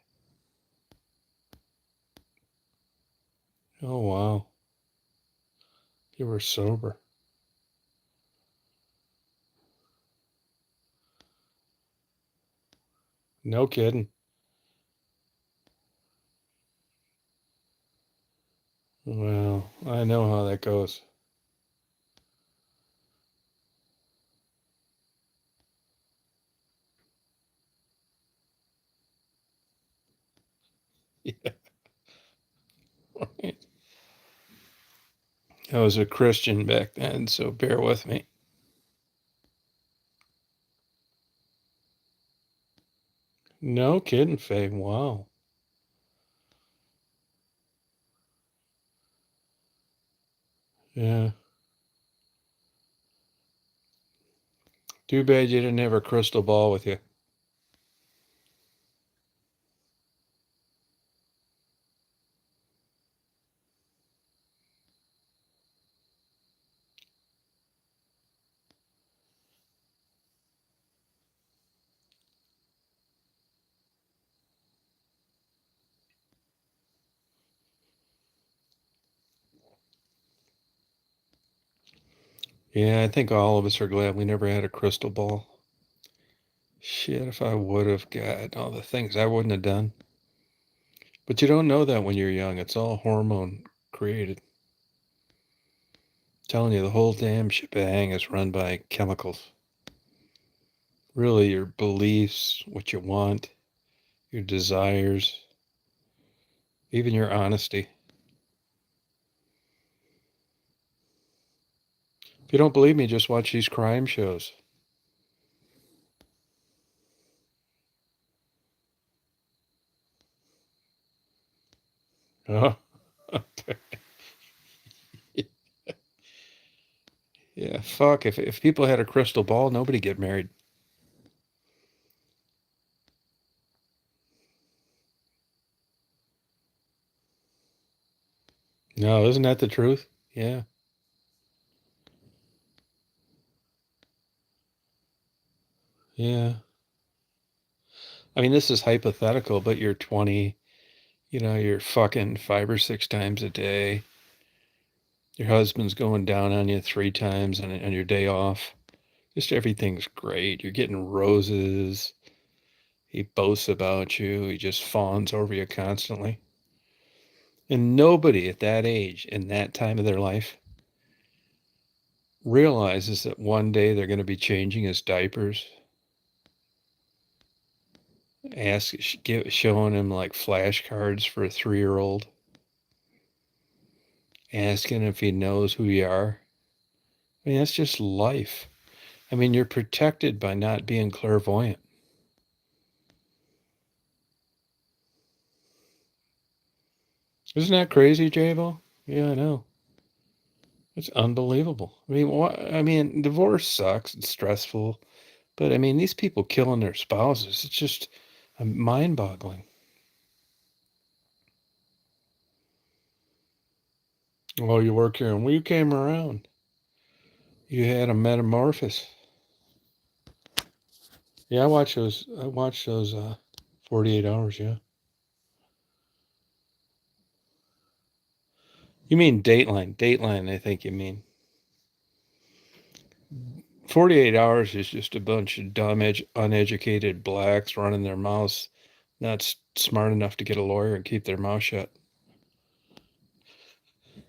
Oh wow, you were sober. No kidding. Well, I know how that goes. Yeah, right. I was a Christian back then, so bear with me. No kidding, Faye. Wow. Yeah. Too bad you didn't have a crystal ball with you. Yeah, I think all of us are glad we never had a crystal ball. Shit, if I would have, God, all the things I wouldn't have done. But you don't know that when you're young. It's all hormone created. I'm telling you, the whole damn shebang is run by chemicals. Really, your beliefs, what you want, your desires, even your honesty. If you don't believe me, just watch these crime shows. Oh, okay. Yeah, fuck. If people had a crystal ball, nobody get married. No, isn't that the truth? Yeah, yeah. I mean, this is hypothetical, but you're 20, you're fucking 5 or 6 times a day. Your husband's going down on you 3 times on your day off. Just everything's great. You're getting roses. He boasts about you. He just fawns over you constantly. And nobody at that age, in that time of their life, realizes that one day they're going to be changing his diapers, showing him like flashcards for a 3-year-old, asking if he knows who you are. I mean, that's just life. I mean, you're protected by not being clairvoyant. Isn't that crazy, Jabo? Yeah, I know. It's unbelievable. I mean, what? I mean, divorce sucks. It's stressful, but I mean, these people killing their spouses. It's just mind-boggling. Well, you work here, and when you came around, you had a metamorphosis. Yeah, I watch those. I watch those. 48 hours. Yeah. You mean Dateline? Dateline, I think you mean. 48 hours is just a bunch of dumb, uneducated blacks running their mouths, not smart enough to get a lawyer and keep their mouth shut.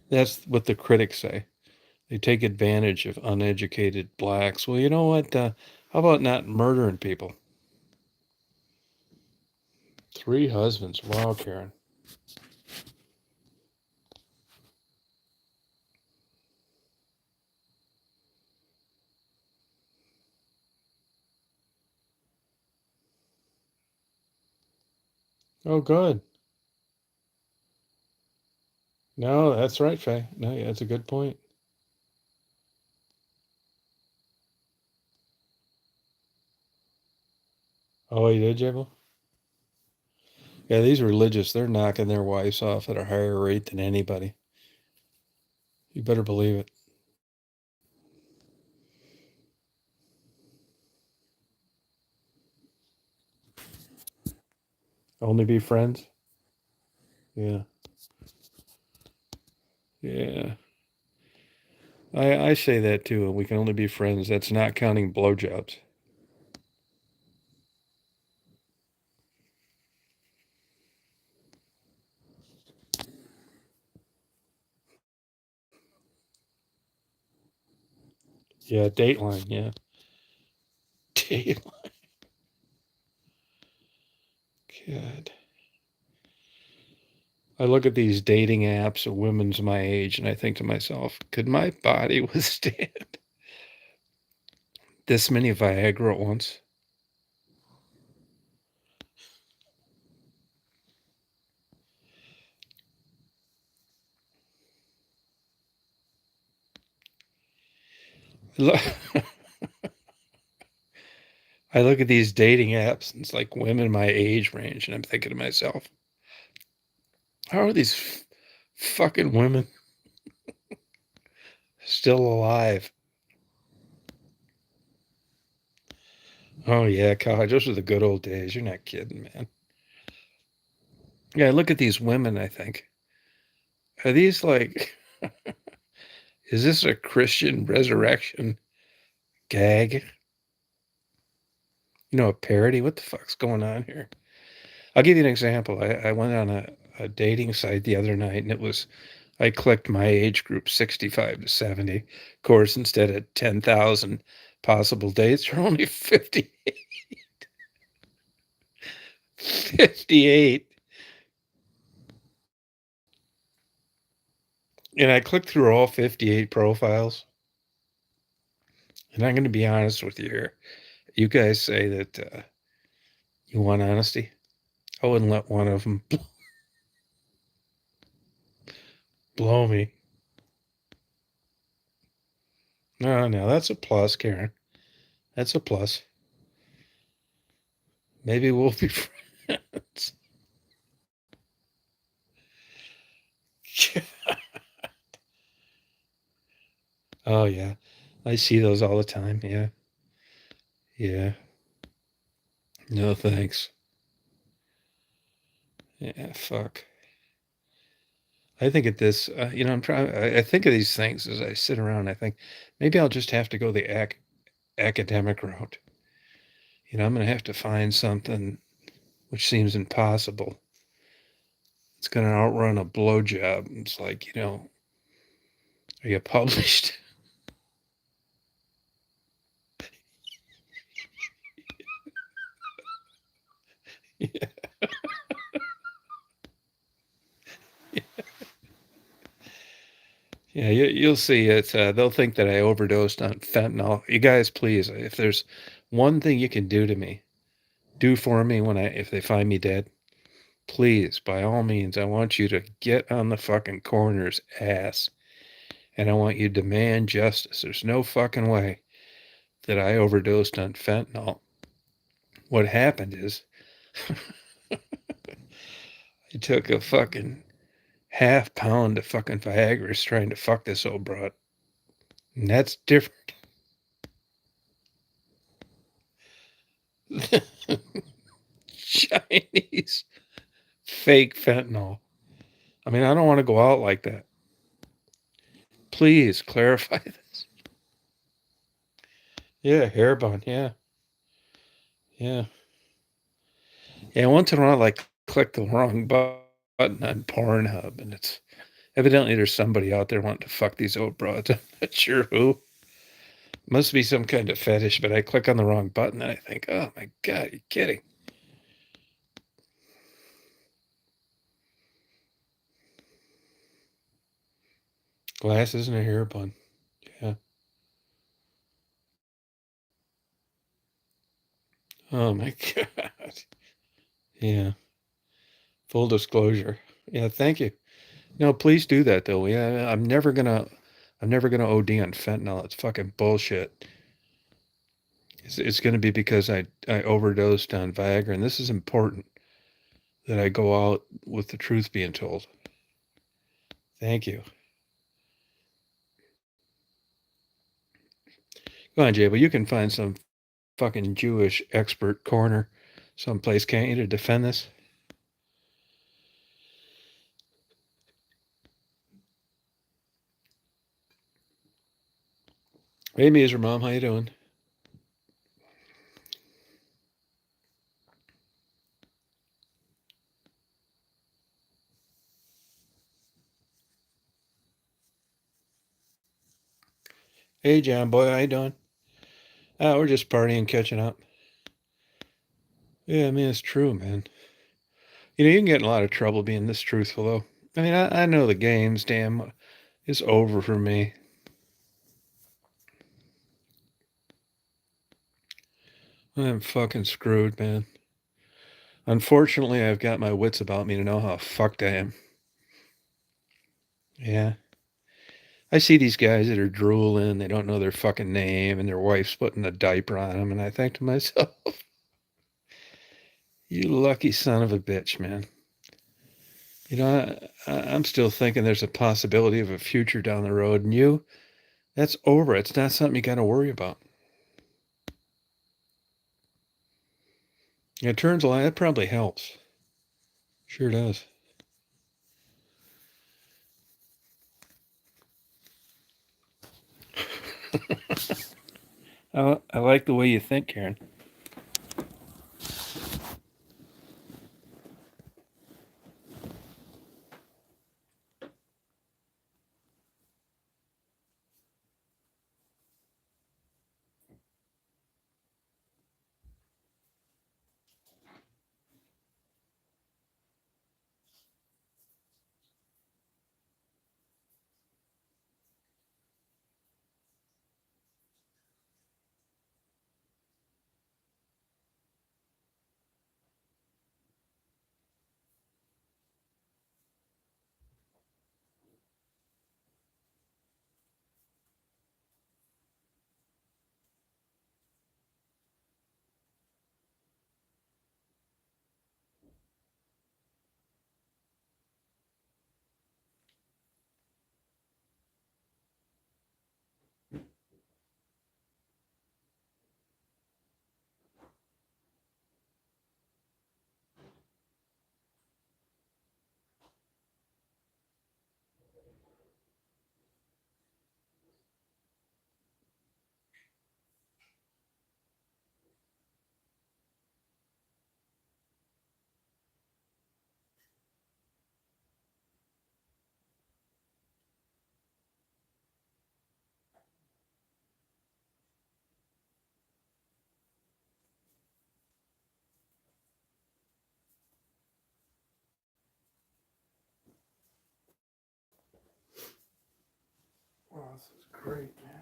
That's what the critics say. They take advantage of uneducated blacks. Well, you know what? How about not murdering people? 3 husbands. Wow, Karen. Oh, good. No, that's right, Faye. No, yeah, that's a good point. Oh, you did, Jabel? Yeah, these religious, they're knocking their wives off at a higher rate than anybody. You better believe it. Only be friends? Yeah. Yeah. I say that too. We can only be friends. That's not counting blowjobs. Yeah, Dateline. Yeah. Dateline. God. I look at these dating apps of women's my age and I think to myself, could my body withstand this many Viagra at once? I look at these dating apps and it's like women my age range, and I'm thinking to myself, how are these fucking women still alive? Oh yeah, God, those were the good old days. You're not kidding, man. Yeah, I look at these women, I think, are these like, is this a Christian resurrection gag? You know, a parody? What the fuck's going on here? I'll give you an example. I went on a dating site the other night and I clicked my age group 65 to 70. Of course, instead of 10,000 possible dates, there are only 58. And I clicked through all 58 profiles. And I'm going to be honest with you here. You guys say that you want honesty. I wouldn't let one of them blow me. No, no, that's a plus, Karen. That's a plus. Maybe we'll be friends. Oh, yeah. I see those all the time. Yeah. Yeah. No, thanks. Yeah, fuck. I think at this, I'm trying, I think of these things as I sit around. I think maybe I'll just have to go the academic route. I'm going to have to find something which seems impossible. It's going to outrun a blowjob. It's like, are you published? Yeah. Yeah, you'll see it. They'll think that I overdosed on fentanyl. You guys, please, if there's one thing you can do to me, do for me if they find me dead, please, by all means, I want you to get on the fucking coroner's ass and I want you to demand justice. There's no fucking way that I overdosed on fentanyl. What happened is I took a fucking half pound of fucking Viagra trying to fuck this old broad. And that's different. Chinese fake fentanyl. I mean, I don't want to go out like that. Please clarify this. Yeah, hair bun. Yeah. Yeah. Yeah. Once in a while, I click the wrong button on Pornhub, and it's evidently there's somebody out there wanting to fuck these old broads. I'm not sure who. Must be some kind of fetish, but I click on the wrong button and I think, oh my God, you're kidding. Glasses and a hair bun. Yeah. Oh my God. Yeah. Full disclosure. Yeah. Thank you. No, please do that though. Yeah. I'm never gonna OD on fentanyl. It's fucking bullshit. It's gonna be because I overdosed on Viagra, and this is important that I go out with the truth being told. Thank you. Go on, Jay, but you can find some fucking Jewish expert corner someplace, can't you, to defend this? Hey, Miser Mom, how you doing? Hey, John boy, how you doing? We're just partying, catching up. Yeah, I mean, it's true, man. You can get in a lot of trouble being this truthful, though. I mean, I know the game's damn. It's over for me. I'm fucking screwed, man. Unfortunately, I've got my wits about me to know how fucked I am. Yeah. I see these guys that are drooling, they don't know their fucking name, and their wife's putting a diaper on them, and I think to myself, you lucky son of a bitch, man. I'm still thinking there's a possibility of a future down the road, and that's over. It's not something you got to worry about. It turns a lot, it probably helps. Sure does. I like the way you think, Karen. Oh, this is great, man.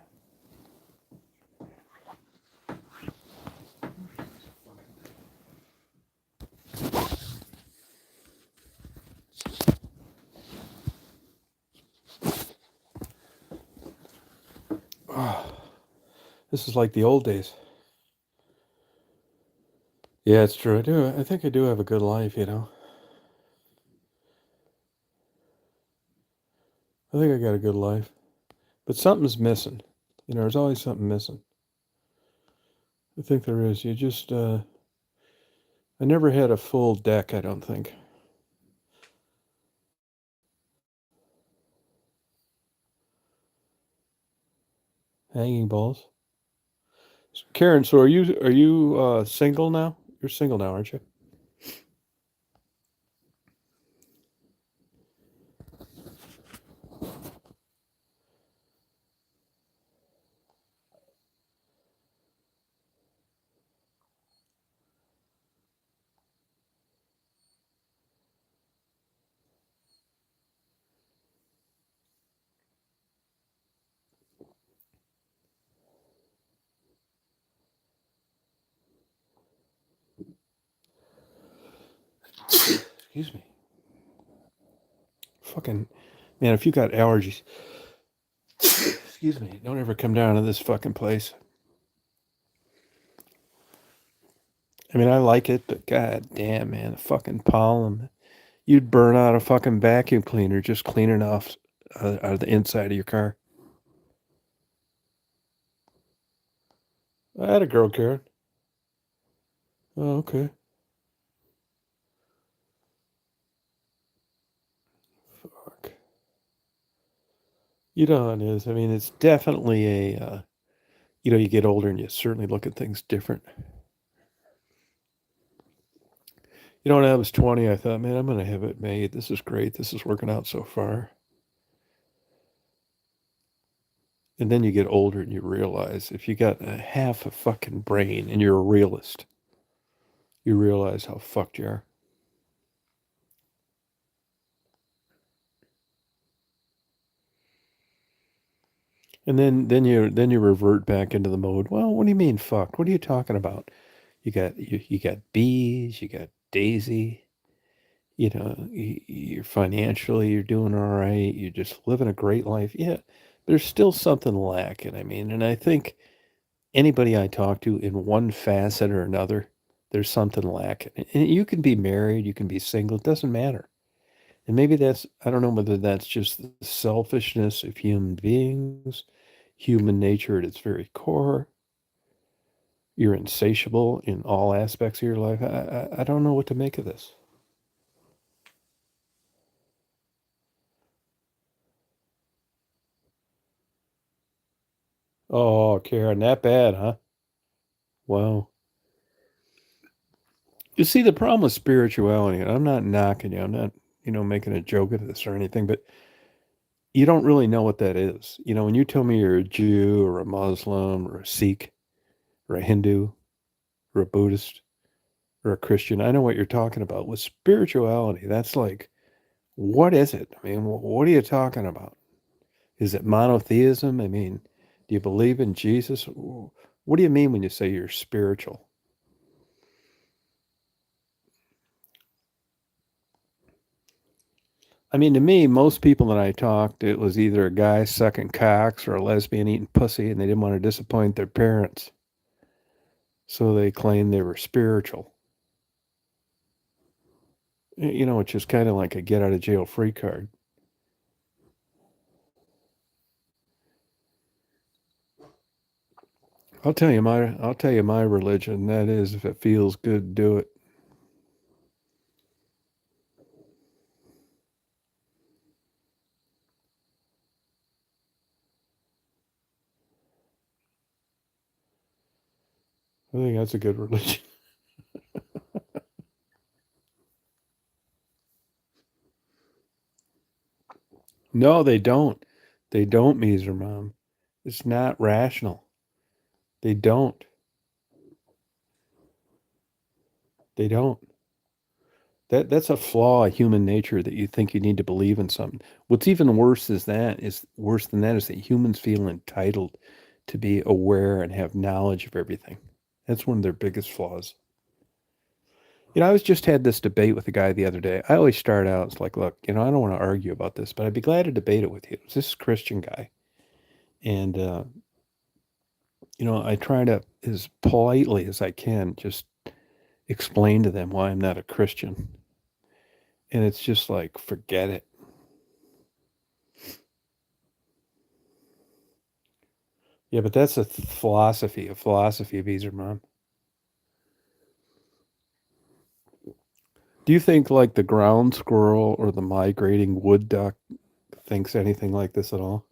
Oh, this is like the old days. Yeah, it's true. I do. I think I do have a good life. I think I got a good life. But something's missing. There's always something missing. I think there is. I never had a full deck, I don't think. Hanging balls. Karen, so are you single now? You're single now, aren't you? Excuse me. Fucking man, if you got allergies, excuse me, don't ever come down to this fucking place. I mean, I like it, but god damn, man, the fucking pollen. You'd burn out a fucking vacuum cleaner just cleaning off out of the inside of your car. I had a girl, Karen. Oh, okay. Fuck. You know how it is. I mean, it's definitely you get older and you certainly look at things different. When I was 20, I thought, man, I'm going to have it made. This is great. This is working out so far. And then you get older and you realize if you got a half a fucking brain and you're a realist, you realize how fucked you are. And then you revert back into the mode. Well, what do you mean fucked? What are you talking about? You got bees, you got Daisy. You're financially, you're doing all right. You're just living a great life. Yeah, there's still something lacking. I mean, and I think anybody I talk to in one facet or another, there's something lacking. And you can be married, you can be single, it doesn't matter. And maybe I don't know whether that's just the selfishness of human beings, human nature at its very core. You're insatiable in all aspects of your life. I don't know what to make of this. Oh, Karen, that bad, huh? Wow. You see, the problem with spirituality, and I'm not knocking you, I'm not, making a joke of this or anything, but you don't really know what that is. When you tell me you're a Jew or a Muslim or a Sikh or a Hindu or a Buddhist or a Christian, I know what you're talking about. With spirituality, that's like, what is it? I mean, what are you talking about? Is it monotheism? I mean, do you believe in Jesus? What do you mean when you say you're spiritual? I mean, to me, most people that I talked, it was either a guy sucking cocks or a lesbian eating pussy, and they didn't want to disappoint their parents. So they claimed they were spiritual. Which is kind of like a get out of jail free card. I'll tell you my religion. That is, if it feels good, do it. I think that's a good religion. No, they don't. They don't, Meeser Mom. It's not rational. They don't. They don't. That's a flaw of human nature that you think you need to believe in something. What's even worse than that is that humans feel entitled to be aware and have knowledge of everything. That's one of their biggest flaws. I was just had this debate with a guy the other day. I always start out, it's like, look, I don't want to argue about this, but I'd be glad to debate it with you. It's this Christian guy. And, I try to, as politely as I can, just explain to them why I'm not a Christian. And it's just like, forget it. Yeah, but that's a philosophy of Ezer, Mom. Do you think like the ground squirrel or the migrating wood duck thinks anything like this at all?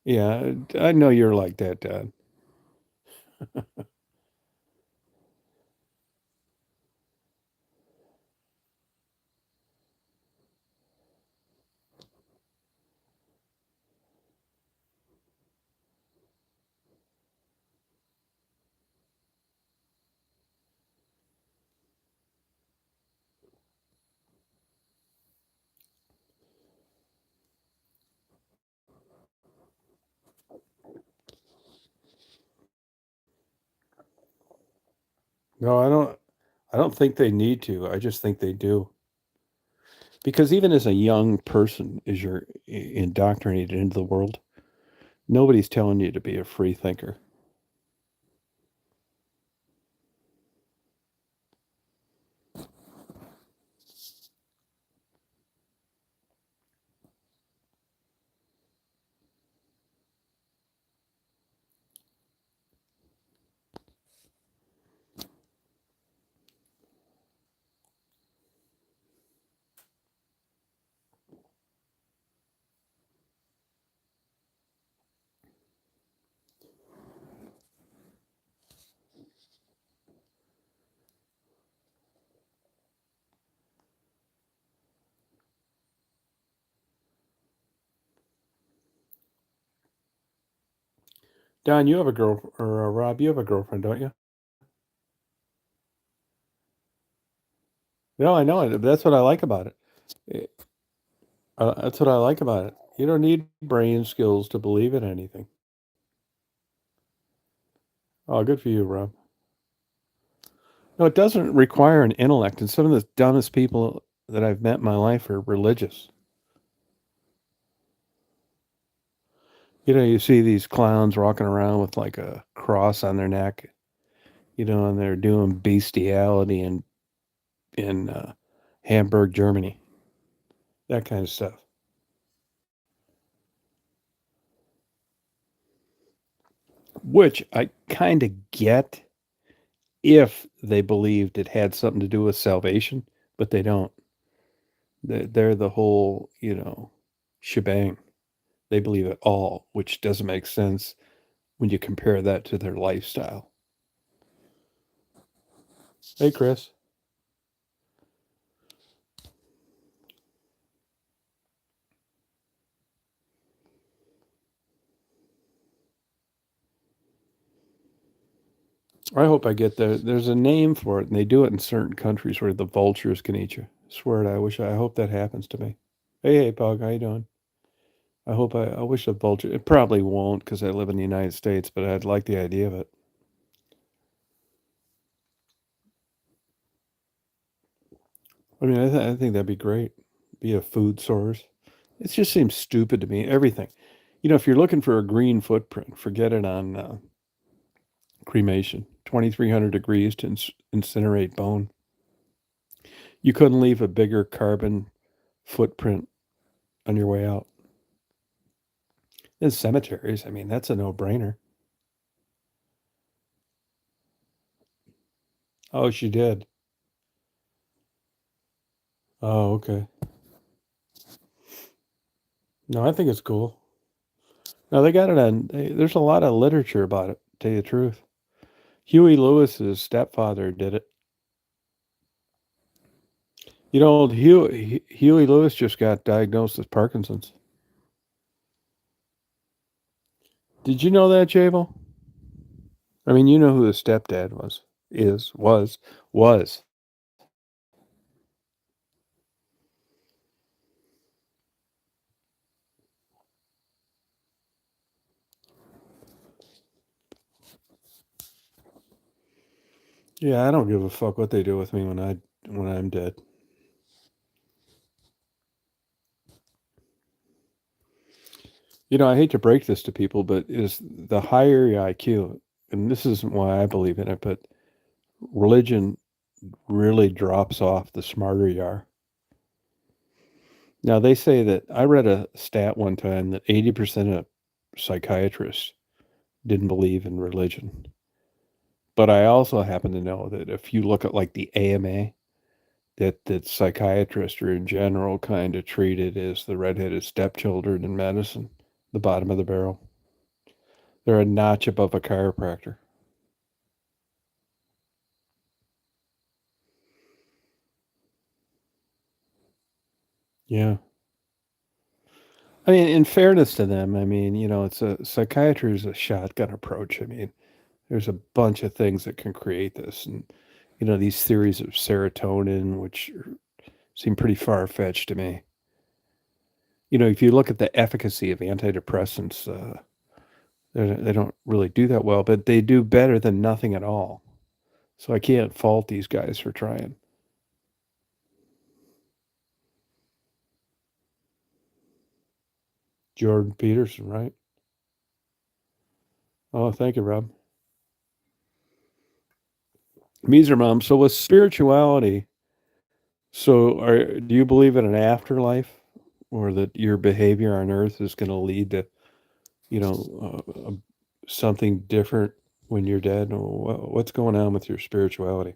Yeah, I know you're like that, Dad. No, I don't. I don't think they need to. I just think they do. Because even as a young person, as you're indoctrinated into the world, nobody's telling you to be a free thinker. Don, you have a girl, or Rob, you have a girlfriend, don't you? No, I know it. That's what I like about it. That's what I like about it. You don't need brain skills to believe in anything. Oh, good for you, Rob. No, it doesn't require an intellect, and some of the dumbest people that I've met in my life are religious. You see these clowns walking around with like a cross on their neck, and they're doing bestiality in Hamburg, Germany, that kind of stuff. Which I kind of get if they believed it had something to do with salvation, but they don't. They're the whole, shebang. They believe it all, which doesn't make sense when you compare that to their lifestyle. Hey, Chris. I hope I get there. There's a name for it, and they do it in certain countries where the vultures can eat you. Swear it. I hope that happens to me. Hey, Pug, how you doing? I wish a vulture. It probably won't because I live in the United States, but I'd like the idea of it. I mean, I think that'd be great. Be a food source. It just seems stupid to me. Everything. If you're looking for a green footprint, forget it on cremation. 2,300 degrees to incinerate bone. You couldn't leave a bigger carbon footprint on your way out. In cemeteries, I mean, that's a no-brainer. Oh, she did. Oh, okay. No, I think it's cool. No, they got it on. There's a lot of literature about it. To tell you the truth, Huey Lewis's stepfather did it. Old Huey Lewis just got diagnosed with Parkinson's. Did you know that, Jabel? I mean, you know who the stepdad was. Yeah, I don't give a fuck what they do with me when I'm dead. I hate to break this to people, but is the higher your IQ, and this isn't why I believe in it, but religion really drops off the smarter you are. Now, they say that I read a stat one time that 80% of psychiatrists didn't believe in religion. But I also happen to know that if you look at like the AMA, that psychiatrists are in general kind of treated as the redheaded stepchildren in medicine, the bottom of the barrel. They're a notch above a chiropractor. Yeah. I mean, in fairness to them, I mean, it's a psychiatry is a shotgun approach. I mean, there's a bunch of things that can create this, and these theories of serotonin, which seem pretty far fetched to me. If you look at the efficacy of antidepressants, they don't really do that well, but they do better than nothing at all. So I can't fault these guys for trying. Jordan Peterson, right? Oh, thank you, Rob. Meeser mom. So with spirituality, do you believe in an afterlife, or that your behavior on Earth is going to lead to something different when you're dead? What's going on with your spirituality?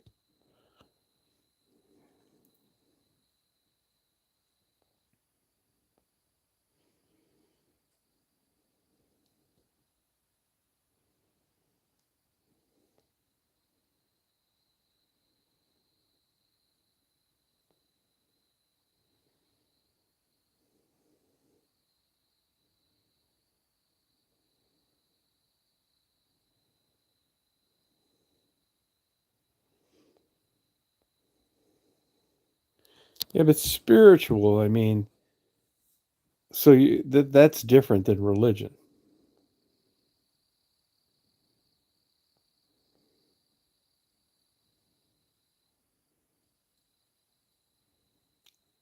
Yeah, but spiritual, I mean, So that's different than religion.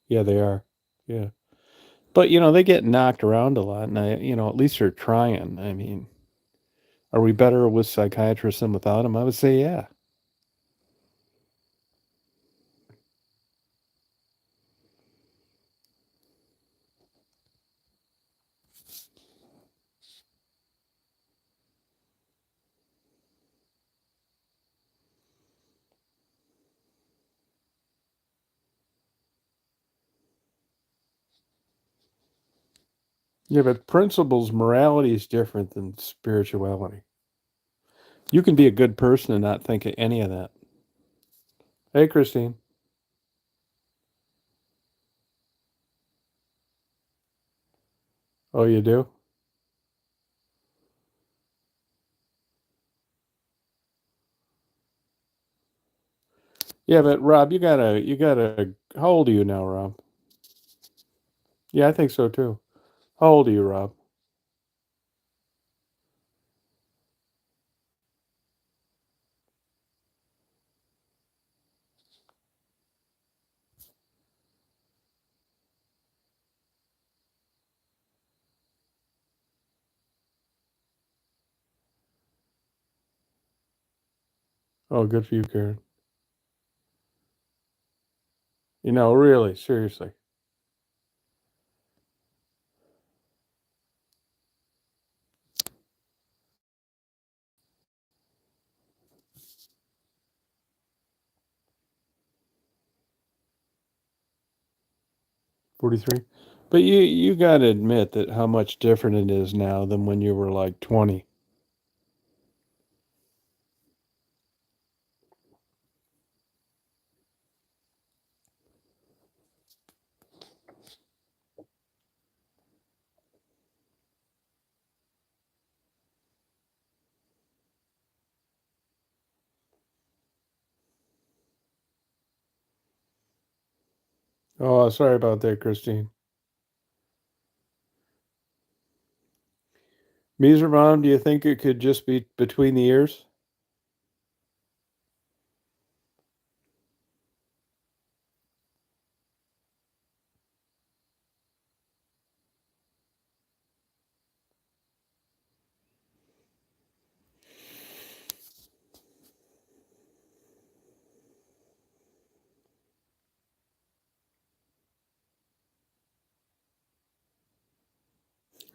Yeah, they are. Yeah. But they get knocked around a lot, and at least they're trying. I mean, are we better with psychiatrists than without them? I would say yeah. Yeah, but principles, morality is different than spirituality. You can be a good person and not think of any of that. Hey, Christine. Oh, you do? Yeah, but Rob, you gotta. How old are you now, Rob? Yeah, I think so too. How old are you, Rob? Oh, good for you, Karen. Really, seriously. 43. But you gotta admit that how much different it is now than when you were like 20. Oh, sorry about that, Christine. Meeser Mom, do you think it could just be between the ears?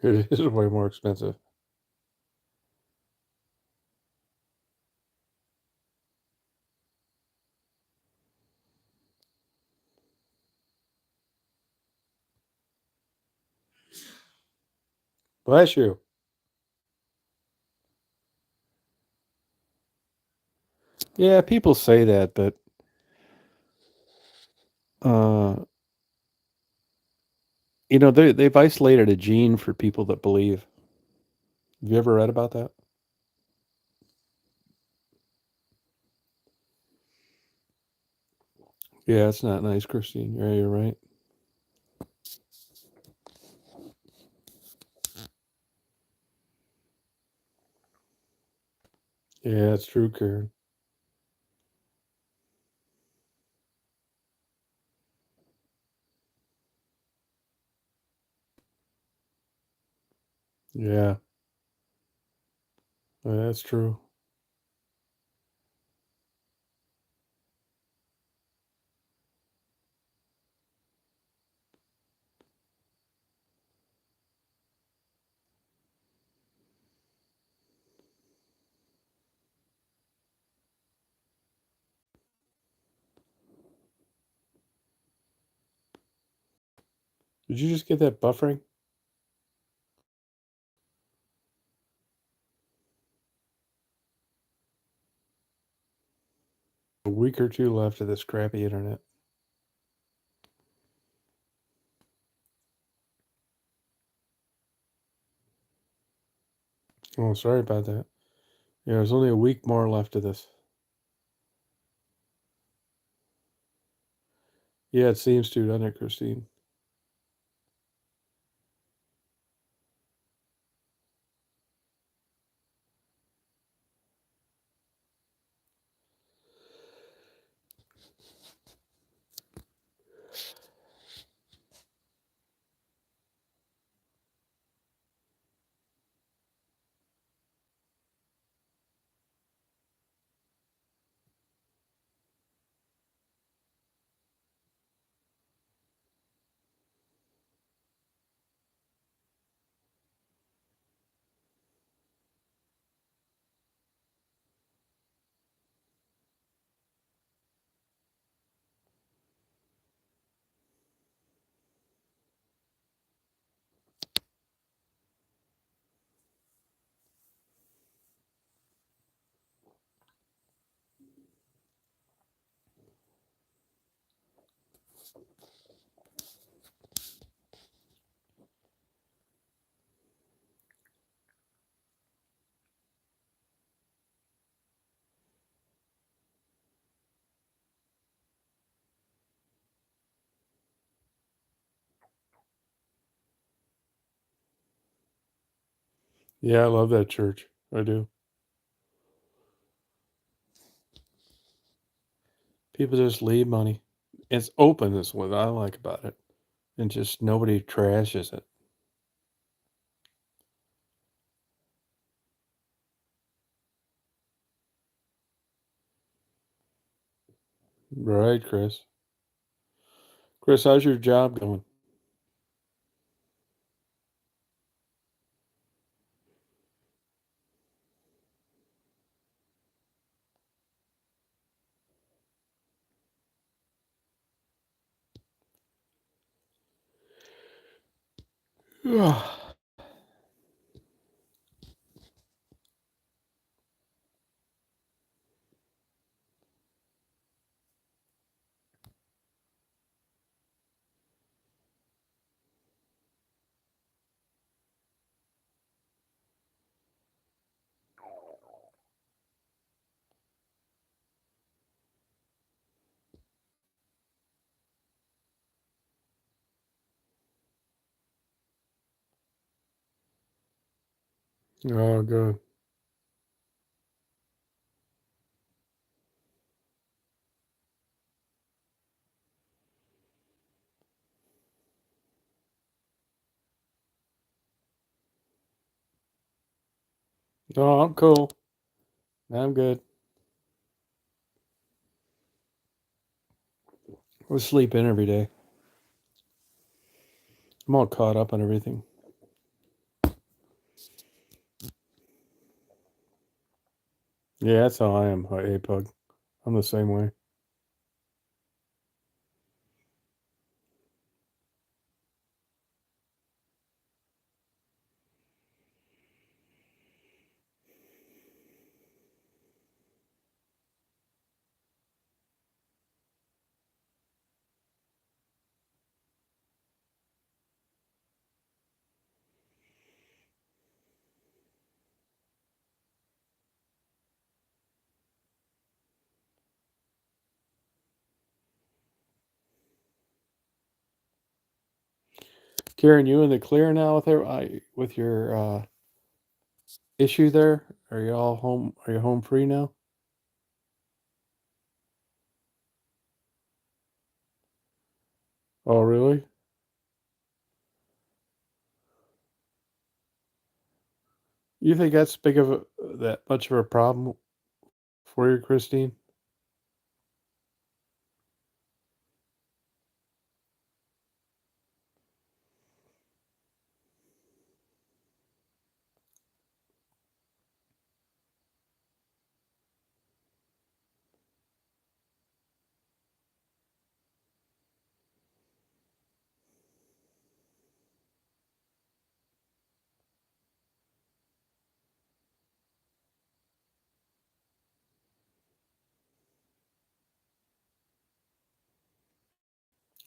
It is way more expensive. Bless you. Yeah, people say that, but uh, they've isolated a gene for people that believe. Have you ever read about that? Yeah, it's not nice, Christine. Yeah, you're right. Yeah, it's true, Karen. Yeah, that's true. Did you just get that buffering? A week or two left of this crappy internet. Oh, sorry about that. Yeah, there's only a week more left of this. Yeah, it seems to, doesn't it, Christine? Yeah, I love that church. I do. People just leave money. It's open is what I like about it. And just nobody trashes it. Right, Chris. Chris, how's your job going? Oh, good. Oh, I'm cool. I'm good. I sleep in every day. I'm all caught up on everything. Yeah, that's how I am, a pug. I'm the same way. Karen, you in the clear now with your issue there? Are you all home? Are you home free now? Oh, really? You think that's big of that much of a problem for you, Christine?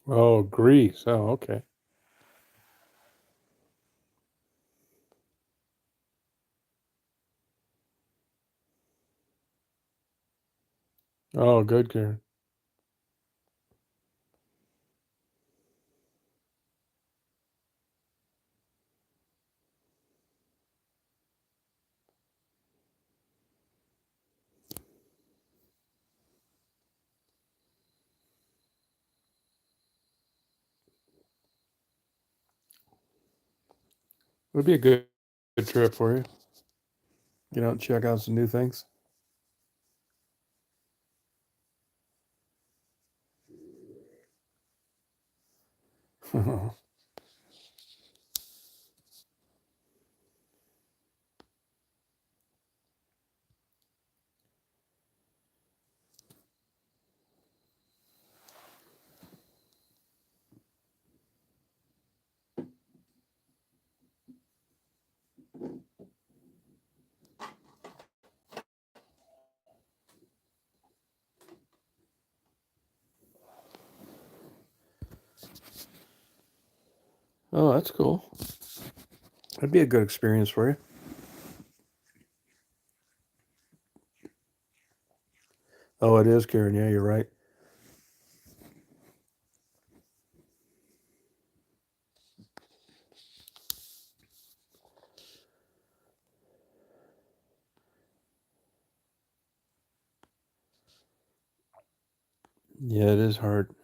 Oh, Greece. Oh, okay. Oh, good, Karen. Would be a good trip for you. Get out and check out some new things. Oh, that's cool. That'd be a good experience for you. Oh, it is, Karen. Yeah, you're right. Yeah, it is hard.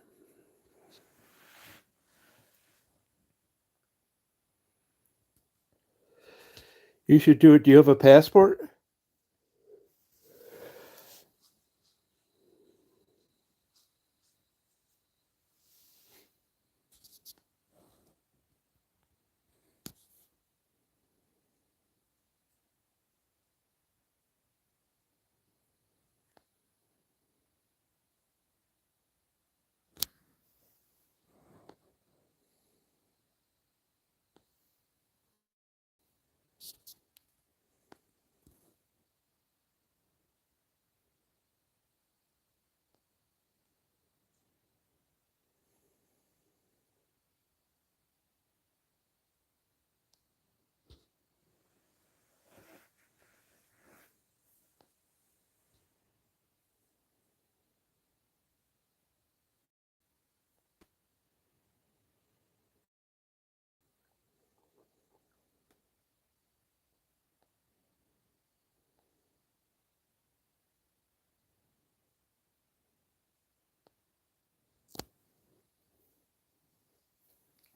You should do it. Do you have a passport?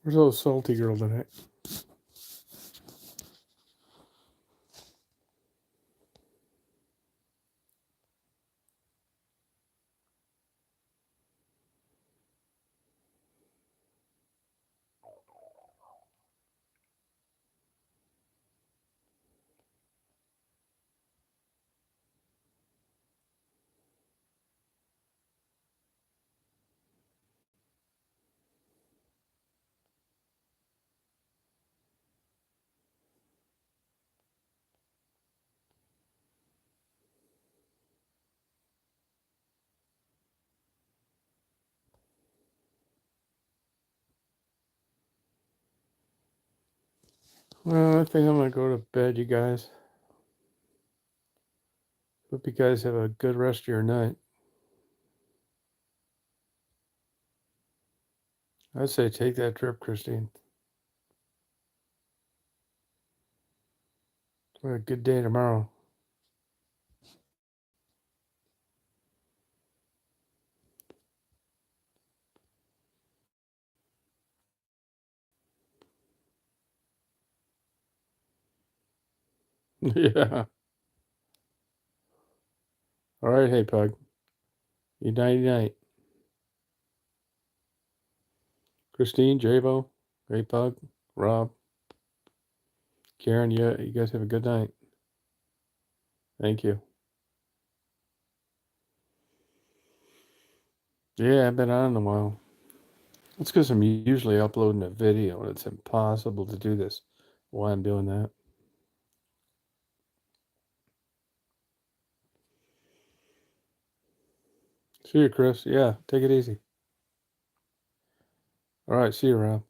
Where's those salty girl tonight? Well, I think I'm gonna go to bed, you guys. Hope you guys have a good rest of your night. I'd say take that trip, Christine. Have a good day tomorrow. Yeah. All right, hey Pug. You nighty night. Christine, Javo, hey Pug, Rob, Karen. Yeah, you guys have a good night. Thank you. Yeah, I've been on in a while. It's because I'm usually uploading a video, and it's impossible to do this while I'm doing that. See you, Chris. Yeah, take it easy. All right, see you, Rob.